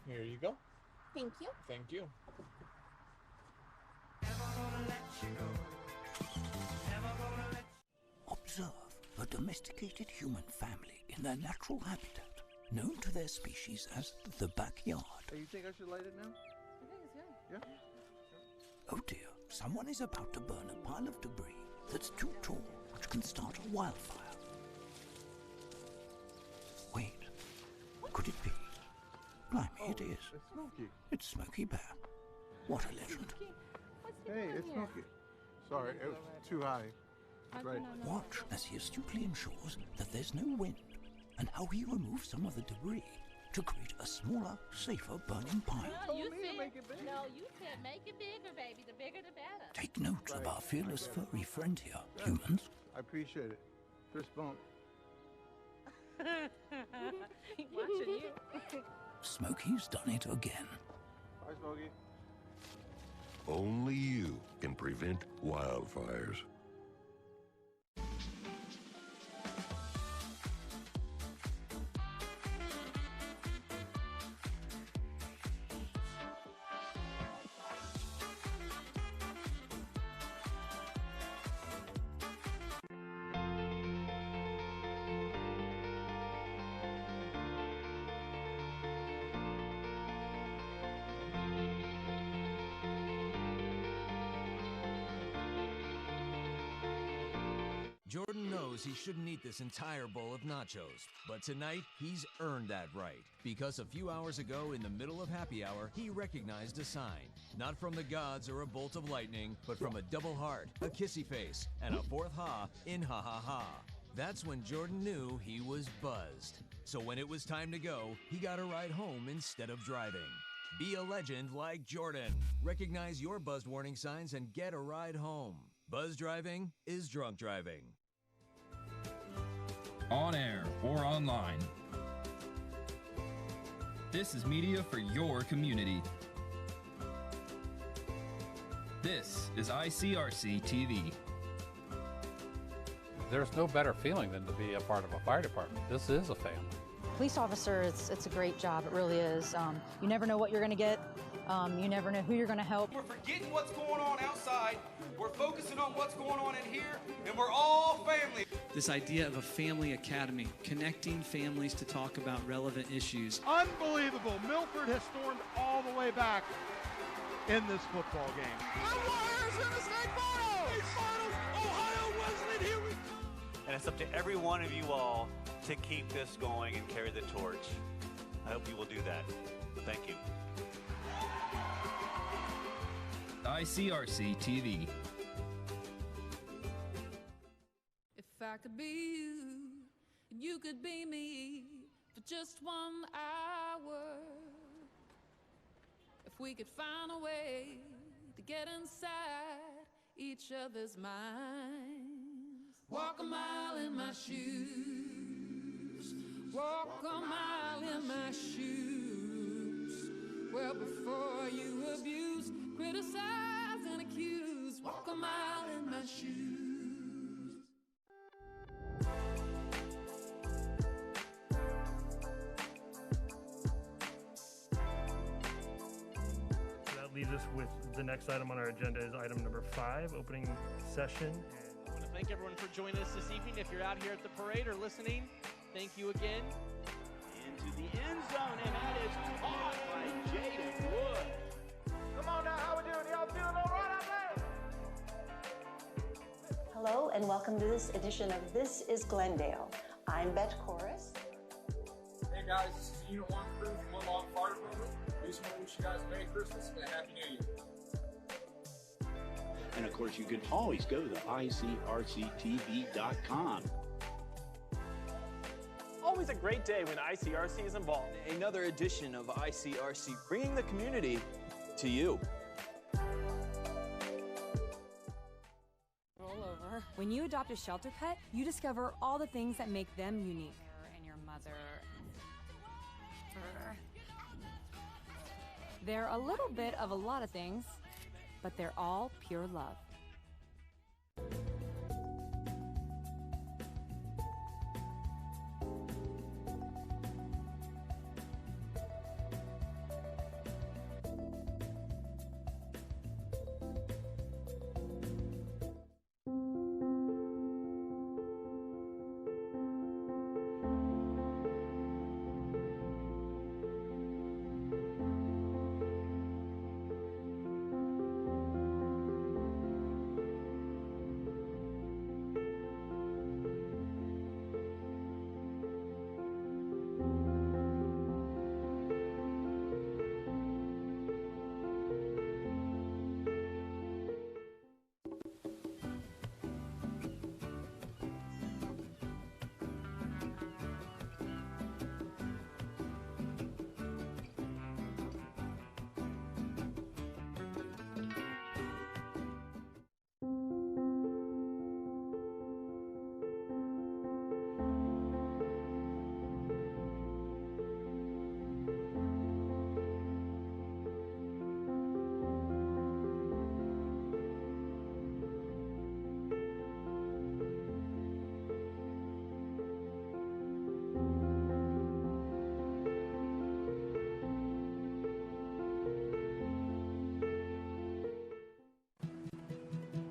Speaker 26: Here you go.
Speaker 20: Thank you.
Speaker 26: Thank you.
Speaker 27: Observe a domesticated human family in their natural habitat, known to their species as the backyard.
Speaker 28: Hey, you think I should light it now?
Speaker 25: I think it's good.
Speaker 28: Yeah?
Speaker 27: Oh dear, someone is about to burn a pile of debris that's too tall, which can start a wildfire. Wait, could it be? Blimey, it is.
Speaker 28: It's Smokey.
Speaker 27: It's Smokey Bear. What a legend.
Speaker 28: Hey, it's Smokey. Sorry, it was too high. Right.
Speaker 27: Watch as he astutely ensures that there's no wind, and how he removes some of the debris to create a smaller, safer burning pile.
Speaker 29: No, you said make it bigger. No, you said make it bigger, baby. The bigger, the better.
Speaker 27: Take note of our fearless furry friend here, humans.
Speaker 28: I appreciate it. Fist bump.
Speaker 25: Watching you.
Speaker 27: Smokey's done it again.
Speaker 28: Bye, Smokey.
Speaker 30: Only you can prevent wildfires.
Speaker 31: Jordan knows he shouldn't eat this entire bowl of nachos, but tonight he's earned that right, because a few hours ago in the middle of happy hour, he recognized a sign, not from the gods or a bolt of lightning, but from a double heart, a kissy face, and a fourth ha in ha ha ha. That's when Jordan knew he was buzzed. So when it was time to go, he got a ride home instead of driving. Be a legend like Jordan. Recognize your buzzed warning signs and get a ride home. Buzz driving is drunk driving.
Speaker 11: On air or online. This is media for your community. This is ICRC-TV.
Speaker 2: There's no better feeling than to be a part of a fire department. This is a family.
Speaker 3: Police officer, it's a great job. It really is. You never know what you're going to get. You never know who you're going to help.
Speaker 5: We're forgetting what's going on outside. We're focusing on what's going on in here, and we're all family.
Speaker 6: This idea of a family academy, connecting families to talk about relevant issues.
Speaker 4: Unbelievable. Milford has stormed all the way back in this football game. The Warriors in the state finals! State finals! Ohio Wesleyan, here we come!
Speaker 12: And it's up to every one of you all to keep this going and carry the torch. I hope you will do that. Thank you.
Speaker 11: ICRC-TV.
Speaker 29: If I could be you, and you could be me for just 1 hour. If we could find a way to get inside each other's minds. Walk a mile in my shoes. Walk a mile in my shoes. Well, before you abuse, criticize and accuse. Walk a mile in my shoes.
Speaker 13: Leaves us with the next item on our agenda is item number 5, opening session.
Speaker 9: I want to thank everyone for joining us this evening. If you're out here at the parade or listening, thank you again.
Speaker 1: Into the end zone, and that is caught by Jaden Wood.
Speaker 4: Come on now, how we doing? Y'all feeling all right out there?
Speaker 7: Hello and welcome to this edition of This is Glendale. I'm Bet Chorus.
Speaker 8: Hey guys, this is Unit 1 crew from One Log Fire Department. We just want to wish you guys a Merry Christmas and a Happy New Year.
Speaker 18: And of course, you can always go to ICRC-TV.com.
Speaker 9: Always a great day when ICRC is involved.
Speaker 10: Another edition of ICRC, bringing the community to you.
Speaker 19: Roll over. When you adopt a shelter pet, you discover all the things that make them unique. And your mother. They're a little bit of a lot of things, but they're all pure love.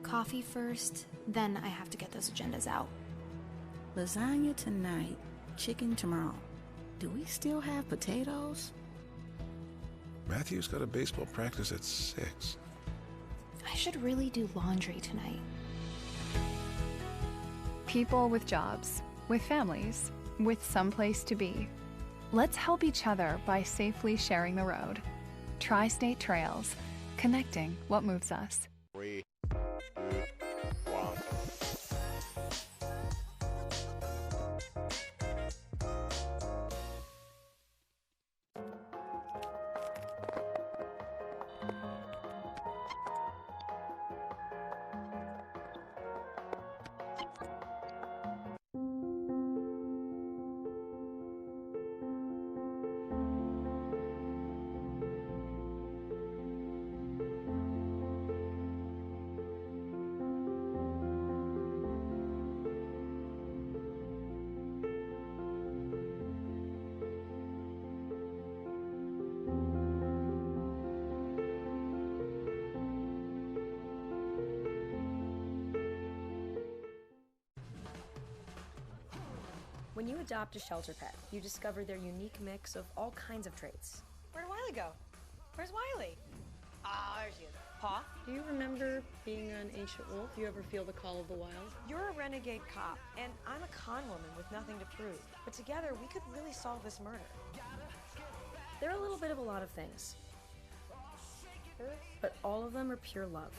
Speaker 20: Coffee first, then I have to get those agendas out.
Speaker 21: Lasagna tonight, chicken tomorrow. Do we still have potatoes?
Speaker 22: Matthew's got a baseball practice at 6.
Speaker 20: I should really do laundry tonight.
Speaker 23: People with jobs, with families, with someplace to be. Let's help each other by safely sharing the road. Tri-State Trails, connecting what moves us.
Speaker 14: 3, 2, 1.
Speaker 2: When you adopt a shelter pet, you discover their unique mix of all kinds of traits.
Speaker 15: Where'd Wiley go? Where's Wiley? Ah, there she is. Paw?
Speaker 2: Do you remember being an ancient wolf? You ever feel the call of the wild?
Speaker 15: You're a renegade cop, and I'm a con woman with nothing to prove. But together, we could really solve this murder.
Speaker 2: They're a little bit of a lot of things, but all of them are pure love.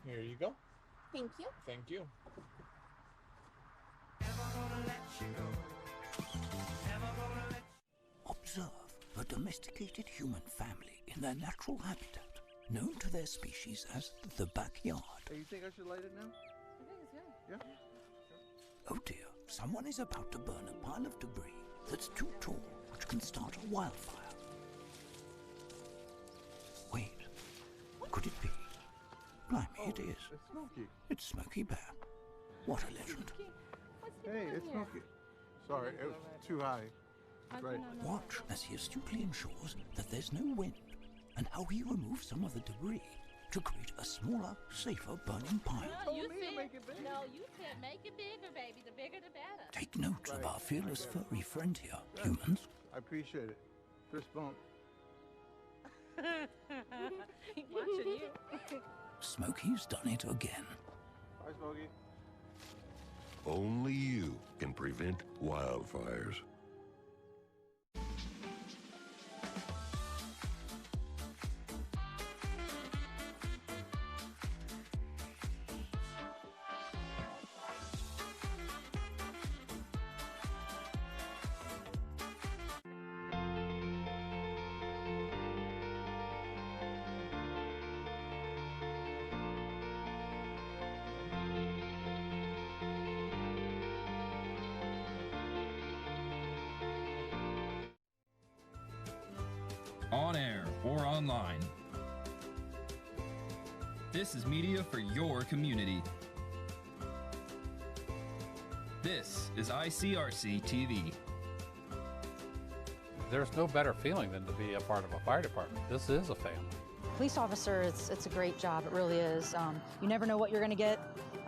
Speaker 16: Here you go.
Speaker 17: Thank you.
Speaker 16: Thank you.
Speaker 24: Observe a domesticated human family in their natural habitat, known to their species as the backyard.
Speaker 25: Hey, you think I should light it now?
Speaker 17: I think it's good.
Speaker 25: Yeah?
Speaker 24: Oh dear, someone is about to burn a pile of debris that's too tall, which can start a wildfire. Wait, could it be? Blimey, it is.
Speaker 25: It's Smokey.
Speaker 24: It's Smokey Bear. What a legend.
Speaker 25: Hey, it's Smokey. Sorry, it was too high. Right.
Speaker 24: Watch as he astutely ensures that there's no wind, and how he removes some of the debris to create a smaller, safer burning pile.
Speaker 17: No, you said make it bigger. No, you said make it bigger, baby. The bigger, the better.
Speaker 24: Take note of our fearless furry friend here, humans.
Speaker 25: I appreciate it. Fist bump.
Speaker 17: Watching you.
Speaker 24: Smokey's done it again.
Speaker 25: Bye, Smokey.
Speaker 26: Only you can prevent wildfires.
Speaker 11: On air or online. This is media for your community. This is ICRC-TV.
Speaker 27: There's no better feeling than to be a part of a fire department. This is a family.
Speaker 3: Police officer, it's a great job. It really is. You never know what you're going to get.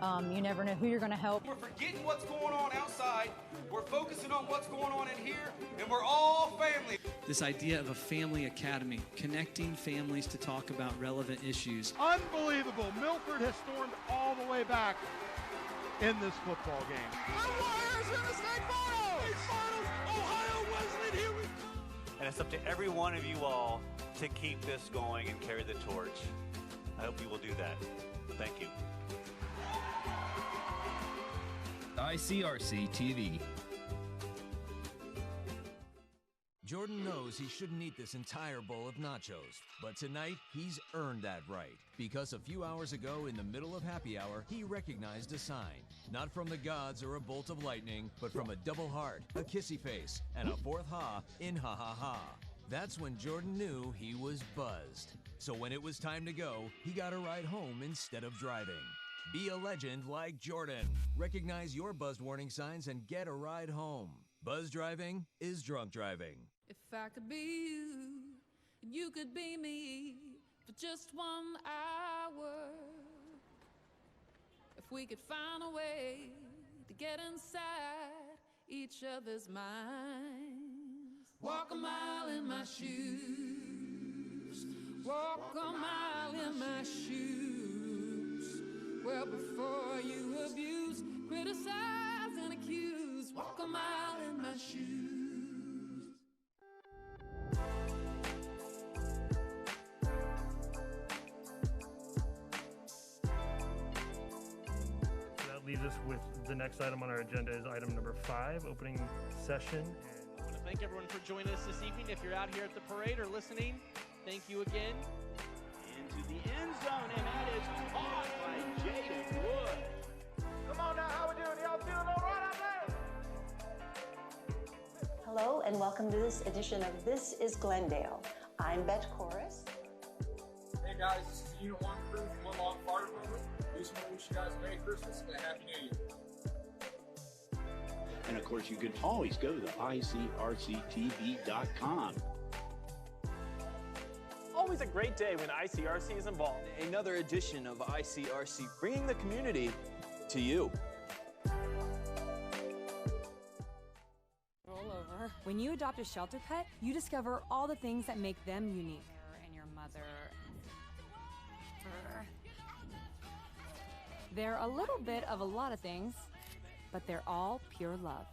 Speaker 3: You never know who you're going to help.
Speaker 5: We're forgetting what's going on outside. We're focusing on what's going on in here, and we're all family.
Speaker 6: This idea of a family academy, connecting families to talk about relevant issues.
Speaker 4: Unbelievable. Milford has stormed all the way back in this football game. The Warriors in the state finals! Ohio Wesleyan, here we come!
Speaker 12: And it's up to every one of you all to keep this going and carry the torch. I hope you will do that. Thank you.
Speaker 11: ICRC-TV.
Speaker 10: Jordan knows he shouldn't eat this entire bowl of nachos, but tonight he's earned that right. Because a few hours ago in the middle of happy hour, he recognized a sign. Not from the gods or a bolt of lightning, but from a double heart, a kissy face, and a fourth ha in ha ha ha. That's when Jordan knew he was buzzed. So when it was time to go, he got a ride home instead of driving. Be a legend like Jordan. Recognize your buzzed warning signs and get a ride home. Buzz driving is drunk driving.
Speaker 29: If I could be you, and you could be me for just 1 hour. If we could find a way to get inside each other's minds. Walk a mile in my shoes. Walk a mile in my shoes. Well, before you abuse, criticize, and accuse. Walk a mile in my shoes.
Speaker 13: That leaves us with the next item on our agenda is item number 5, opening session.
Speaker 9: I want to thank everyone for joining us this evening. If you're out here at the parade or listening, thank you again.
Speaker 1: Into the end zone, and that is caught by Jaden Wood.
Speaker 4: Come on now, how we doing? Y'all feeling all right out there?
Speaker 7: Hello and welcome to this edition of This is Glendale. I'm Bet Chorus.
Speaker 8: Hey guys, this is Unit 1 crew from Limont Fire Department. We just want to wish you guys a Merry Christmas and a Happy New Year.
Speaker 1: And of course, you can always go to ICRC-TV.com.
Speaker 9: Always a great day when ICRC is involved.
Speaker 16: Another edition of ICRC, bringing the community to you.
Speaker 15: Roll over. When you adopt a shelter pet, you discover all the things that make them unique. And your mother. They're a little bit of a lot of things, but they're all pure love.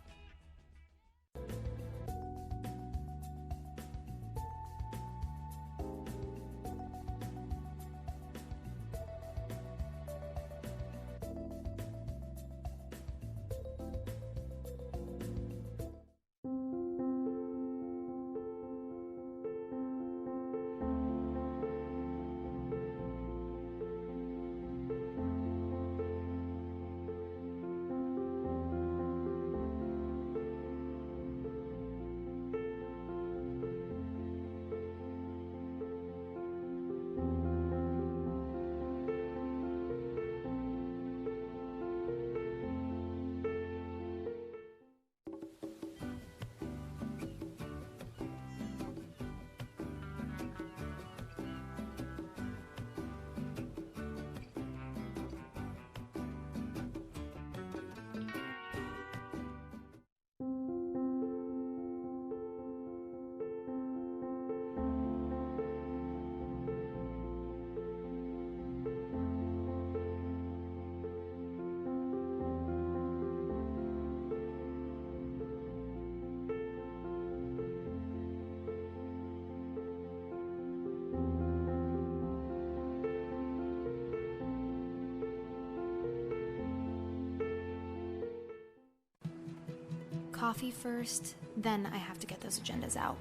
Speaker 18: Coffee first, then I have to get those agendas out.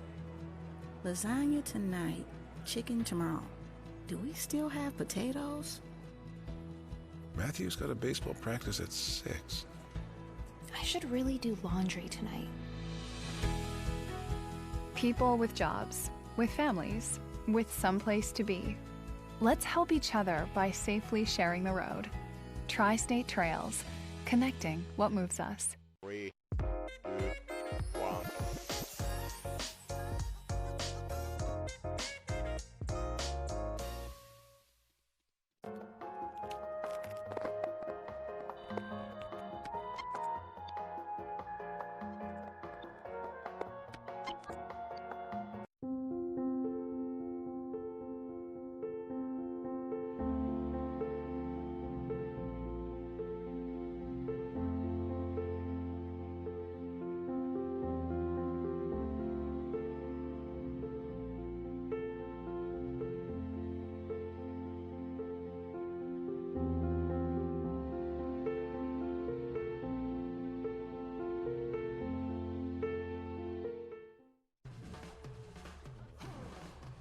Speaker 19: Lasagna tonight, chicken tomorrow. Do we still have potatoes?
Speaker 26: Matthew's got a baseball practice at 6.
Speaker 18: I should really do laundry tonight.
Speaker 20: People with jobs, with families, with someplace to be. Let's help each other by safely sharing the road. Tri-State Trails, connecting what moves us.
Speaker 14: 3, 1.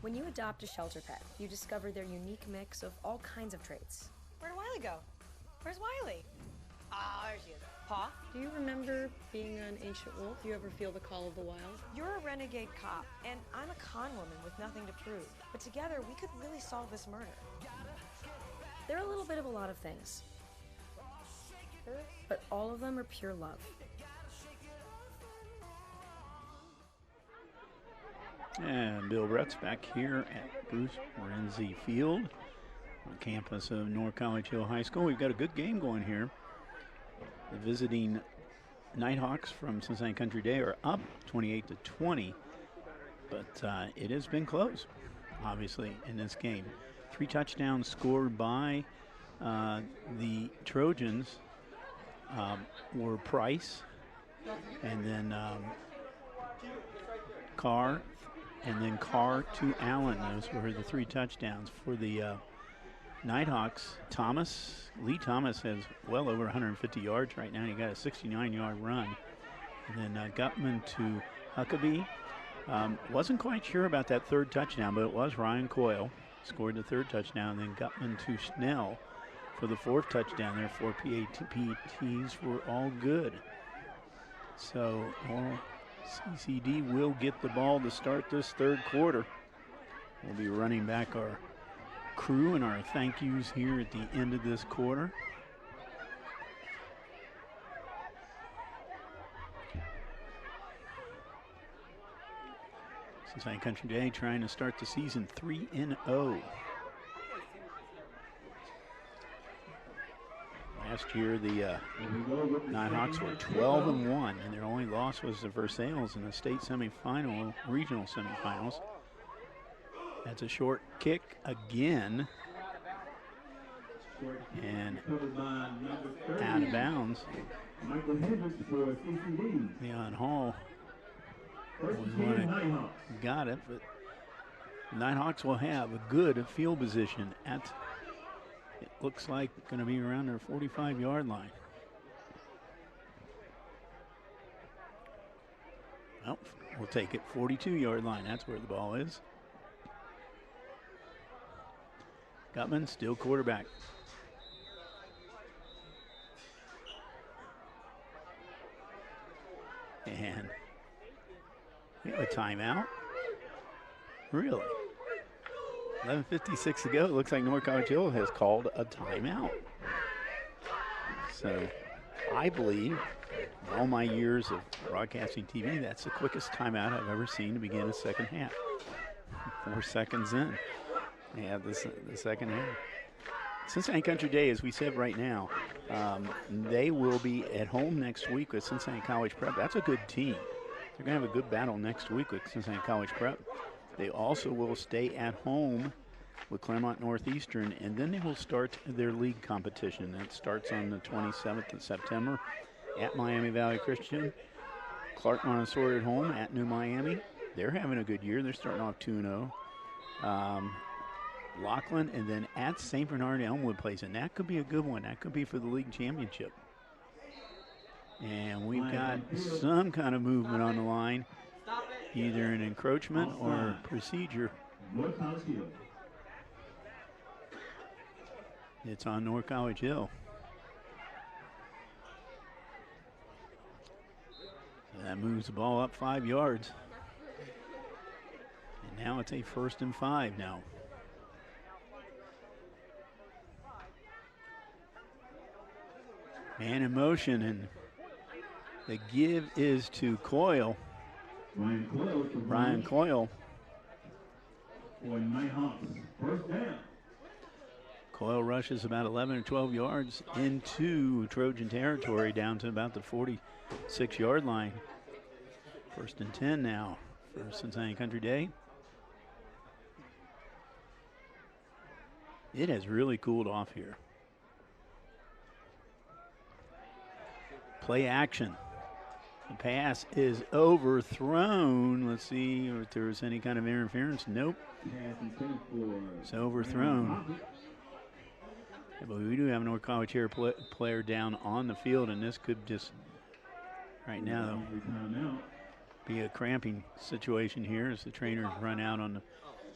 Speaker 2: When you adopt a shelter pet, you discover their unique mix of all kinds of traits.
Speaker 15: Where'd Wiley go? Where's Wiley? Ah, there she is. Paw?
Speaker 21: Do you remember being an ancient wolf? You ever feel the call of the wild?
Speaker 15: You're a renegade cop, and I'm a con woman with nothing to prove. But together, we could really solve this murder.
Speaker 2: They're a little bit of a lot of things, but all of them are pure love.
Speaker 1: And Bill Brett's back here at Bruce Renzi Field on campus of North College Hill High School. We've got a good game going here. The visiting Nighthawks from Cincinnati Country Day are up 28-20, but it has been close, obviously, in this game. 3 touchdowns scored by the Trojans were Price, and then Carr, and then Carr to Allen. Those were the 3 touchdowns for the Nighthawks. Lee Thomas has well over 150 yards right now. He got a 69-yard run. And then Gutman to Huckabee. Wasn't quite sure about that 3rd touchdown, but it was Ryan Coyle scored the 3rd touchdown. And then Gutman to Snell for the 4th touchdown. Their 4 PATs were all good. So CCD will get the ball to start this 3rd quarter. We'll be running back our crew and our thank yous here at the end of this quarter. Cincinnati Country Day trying to start the season 3-0. Last year, the Nighthawks were 12-1, and their only loss was the Versailles in the state semifinal, regional semifinals. That's a short kick again, and out of bounds. Leon Hall was one that got it, but Nighthawks will have a good field position at, it looks like, going to be around their 45-yard line. Well, we'll take it, 42-yard line. That's where the ball is. Gutman still quarterback. And we have a timeout. Really? 11:56 to go. It looks like North College Hill has called a timeout. So I believe in all my years of broadcasting TV, that's the quickest timeout I've ever seen to begin a second half. 4 seconds in. Yeah, the second half. Cincinnati Country Day, as we said right now, they will be at home next week with Cincinnati College Prep. That's a good team. They're going to have a good battle next week with Cincinnati College Prep. They also will stay at home with Claremont Northeastern, and then they will start their league competition. That starts on the 27th of September at Miami Valley Christian. Clark Montessori at home at New Miami. They're having a good year. They're starting off 2-0. Laughlin, and then at St. Bernard Elmwood plays, and that could be a good one. That could be for the league championship. And we've got some kind of movement on the line, either an encroachment or procedure. It's on North College Hill. So that moves the ball up 5 yards. And now it's a 1st and 5 now. Man in motion, and the give is to Coyle. Ryan Coyle. Coyle rushes about 11 or 12 yards into Trojan territory down to about the 46-yard line. 1st and 10 now for Cincinnati Country Day. It has really cooled off here. Play action. The pass is overthrown. Let's see if there's any kind of interference. Nope. It's overthrown. Yeah, but we do have a North College here player down on the field, and this could just, right now, be a cramping situation here as the trainers run out on the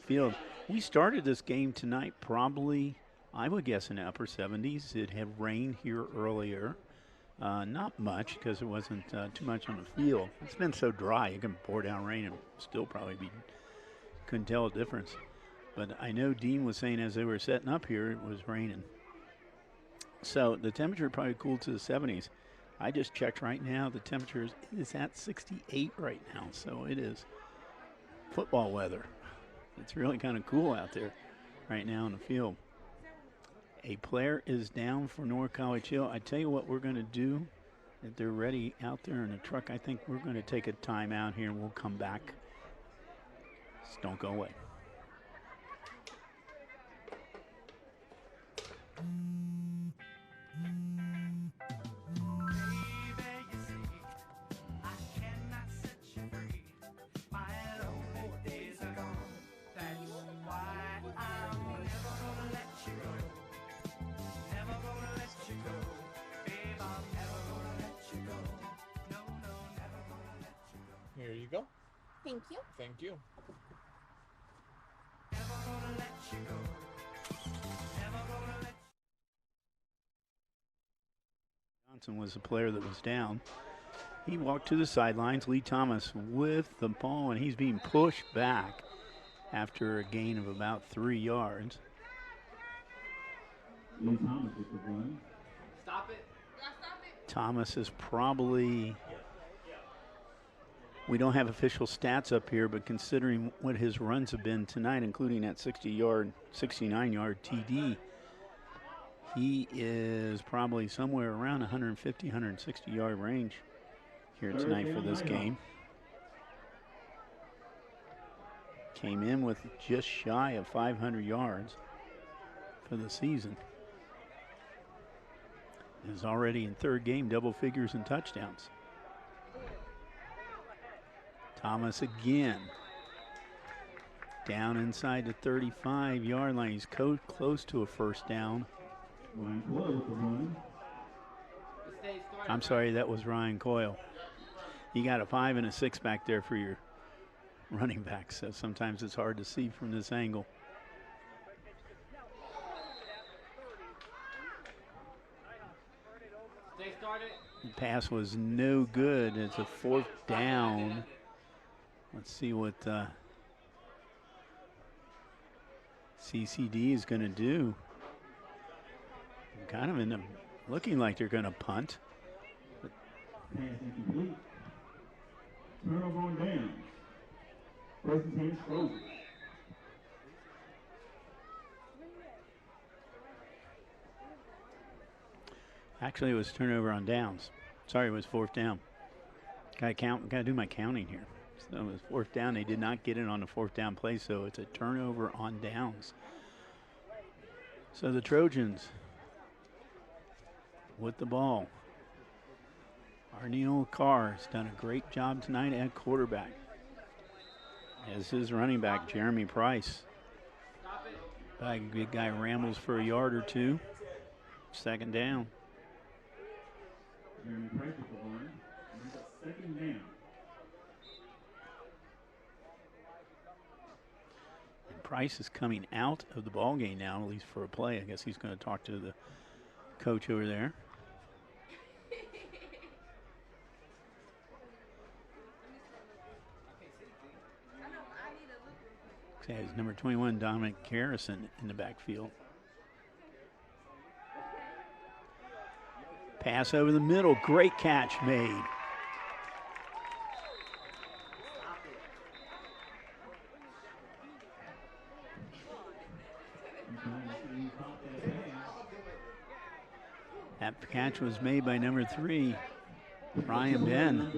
Speaker 1: field. We started this game tonight probably, I would guess, in the upper 70s. It had rained here earlier. Not much, because there wasn't too much on the field. It's been so dry, you can pour down rain and still probably couldn't tell a difference. But I know Dean was saying as they were setting up here, it was raining. So the temperature probably cooled to the 70s. I just checked right now, the temperature is at 68 right now, so it is football weather. It's really kind of cool out there right now in the field. A player is down for North College Hill. I tell you what we're going to do. If they're ready out there in the truck, I think we're going to take a timeout here and we'll come back. Just don't go away.
Speaker 3: Here you go.
Speaker 5: Thank you.
Speaker 3: Thank you.
Speaker 1: Johnson was the player that was down. He walked to the sidelines. Lee Thomas with the ball, and he's being pushed back. after a gain of about 3 yards. Thomas is probably, we don't have official stats up here, but considering what his runs have been tonight, including that 69-yard TD, he is probably somewhere around 150, 160-yard range here tonight for this game. Came in with just shy of 500 yards for the season. Is already in third game, double figures in touchdowns. Thomas again. Down inside the 35-yard line. He's close to a first down. I'm sorry, that was Ryan Coyle. You got a 5 and a 6 back there for your running back, so sometimes it's hard to see from this angle. The pass was no good. It's a 4th down. Let's see what CCD is going to do. Kind of looking like they're going to punt.
Speaker 3: Turnover on downs. First and 10, Trojans.
Speaker 1: Actually, it was turnover on downs. Sorry, it was 4th down. Gotta do my counting here. So it was 4th down. They did not get it on the 4th down play, so it's a turnover on downs. So the Trojans with the ball. Arneal Carr has done a great job tonight at quarterback. As his running back, Jeremy Price. Big guy rambles for a yard or two. 2nd down.
Speaker 3: Jeremy Price with the line. 2nd down.
Speaker 1: And Price is coming out of the ball game now, at least for a play. I guess he's going to talk to the coach over there. Has number 21, Dominic Garrison, in the backfield. Pass over the middle, great catch made. That catch was made by number 3, Ryan Ben.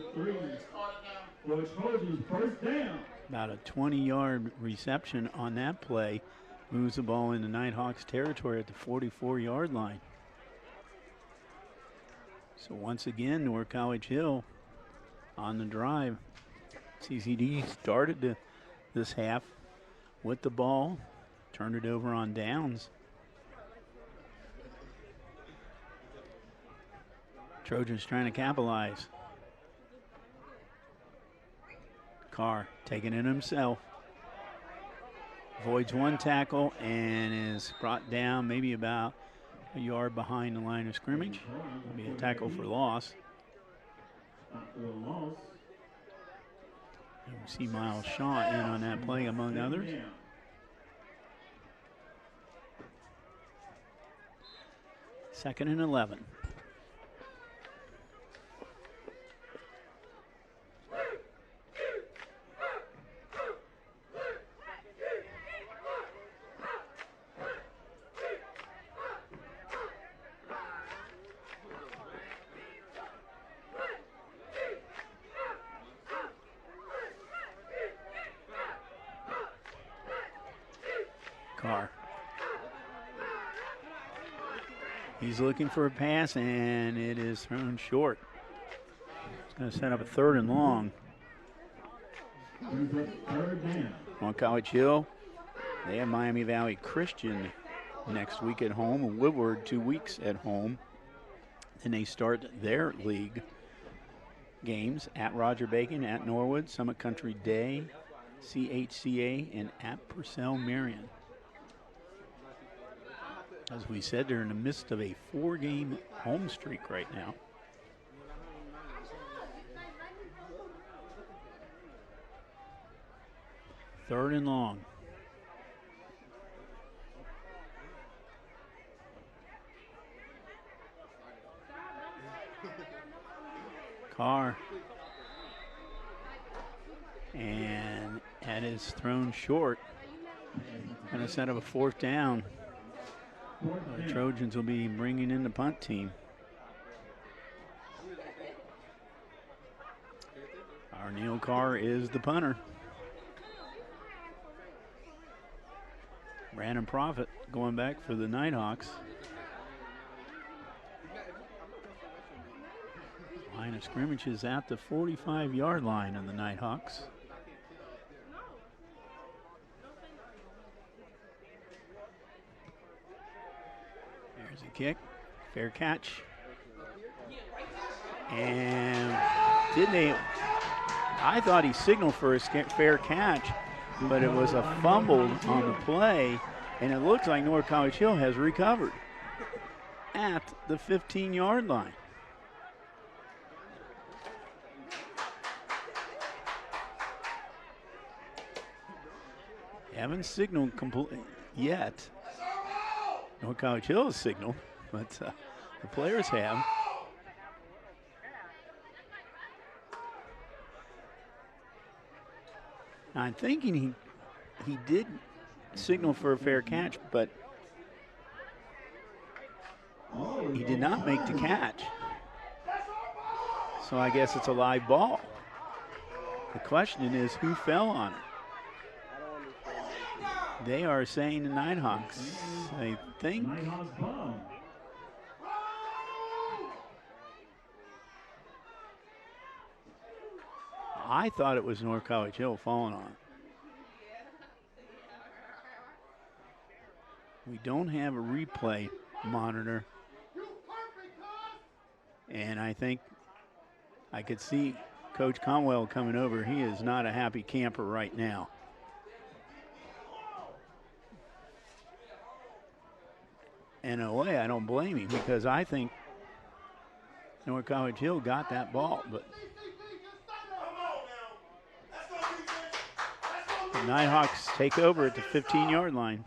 Speaker 3: First down.
Speaker 1: About a 20-yard reception on that play. Moves the ball into Nighthawks territory at the 44-yard line. So once again, North College Hill on the drive. CCD started this half with the ball, turned it over on downs. Trojans trying to capitalize. Carr taking it himself. Avoids one tackle and is brought down maybe about a yard behind the line of scrimmage. It'll be a tackle for loss. And we see Miles Shaw in on that play, among others. Second and 11. Carr. He's looking for a pass, and it is thrown short. It's going to set up a 3rd and long. On College Hill, they have Miami Valley Christian next week at home, and Woodward 2 weeks at home. Then they start their league games at Roger Bacon, at Norwood, Summit Country Day, CHCA, and at Purcell Marion. As we said, they're in the midst of a 4-game home streak right now. Third and long. Carr. And that is thrown short. And instead of a 4th down, the Trojans will be bringing in the punt team. Our Neil Carr is the punter. Brandon Profit going back for the Nighthawks. Line of scrimmage is at the 45-yard line of the Nighthawks. There's a kick, fair catch. And I thought he signaled for a fair catch, but it was a fumble on the play, and it looks like North College Hill has recovered at the 15-yard line. Haven't signaled yet. North College Hill has signaled, but the players have. I'm thinking he did signal for a fair catch, but he did not make the catch. So I guess it's a live ball. The question is, who fell on it? They are saying the Nighthawks. I think. I thought it was North College Hill falling on it. We don't have a replay monitor. And I think I could see Coach Conwell coming over. He is not a happy camper right now. In a way, I don't blame him, because I think North College Hill got that ball, but the Nighthawks take over at the 15-yard line.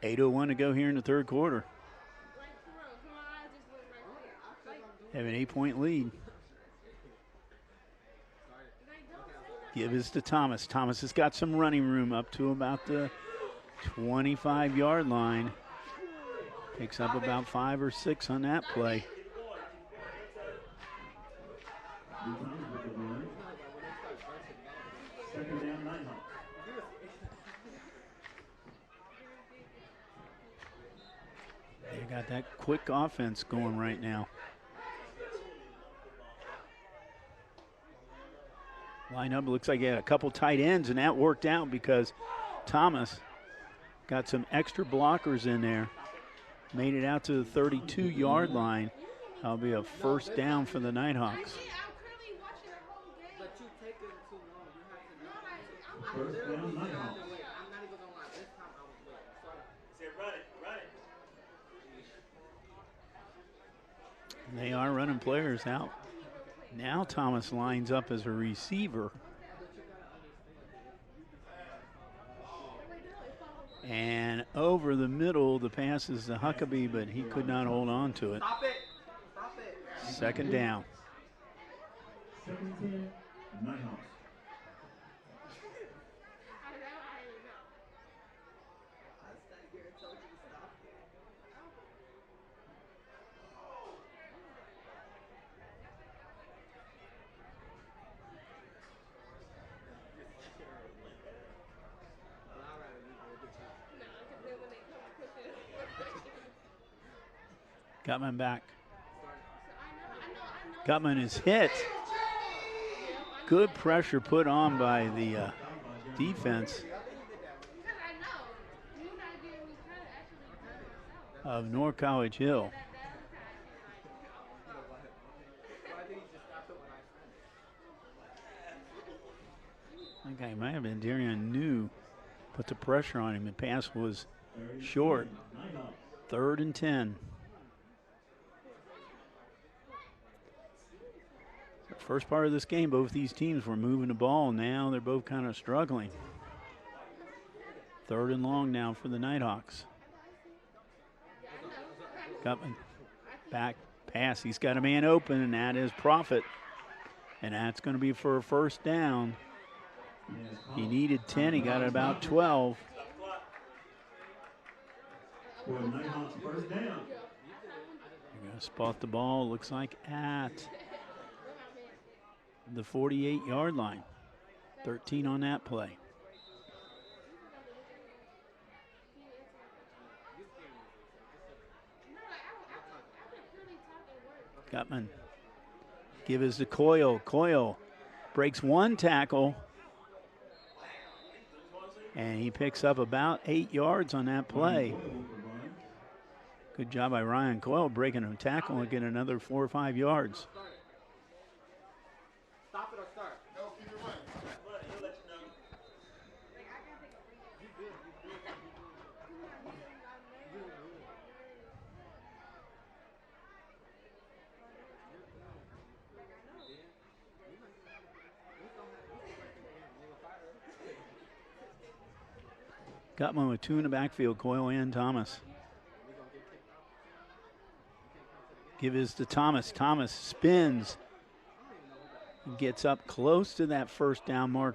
Speaker 1: .8:01 to go here in the third quarter. Have an 8-point lead. Give is to Thomas. Thomas has got some running room up to about the 25-yard line. Picks up about 5 or 6 on that play. They got that quick offense going right now. Lineup looks like he had a couple tight ends, and that worked out because Thomas got some extra blockers in there. Made it out to the 32-yard line. That'll be a first down for the Nighthawks.
Speaker 3: First down, Nighthawks.
Speaker 1: They are running players out. Now Thomas lines up as a receiver. And over the middle, the pass is to Huckabee, but he could not hold on to it. Second down.
Speaker 3: Second and 10, Nighthawks.
Speaker 1: Gutman back. Gutman is hit. Good pressure put on by the defense of North College Hill. That guy might have been Darian New. Put the pressure on him. The pass was short. 3rd and 10. First part of this game, both these teams were moving the ball. Now they're both kind of struggling. 3rd and long now for the Nighthawks. Gutman, back pass. He's got a man open, and that is Profit. And that's going to be for a first down. He needed 10. He got about 12.
Speaker 3: For the Nighthawks, first down.
Speaker 1: They're going to spot the ball, looks like at the 48-yard line. 13 on that play. Gutman. Give us to Coyle. Coyle breaks one tackle. And he picks up about 8 yards on that play. Good job by Ryan Coyle breaking a tackle and getting another 4 or 5 yards.
Speaker 4: Stop it or start? No, keep it running. He'll let you know.
Speaker 1: Gutman with 2 in the backfield, Coyle and Thomas. Give his to Thomas. Thomas spins. Gets up close to that first down marker.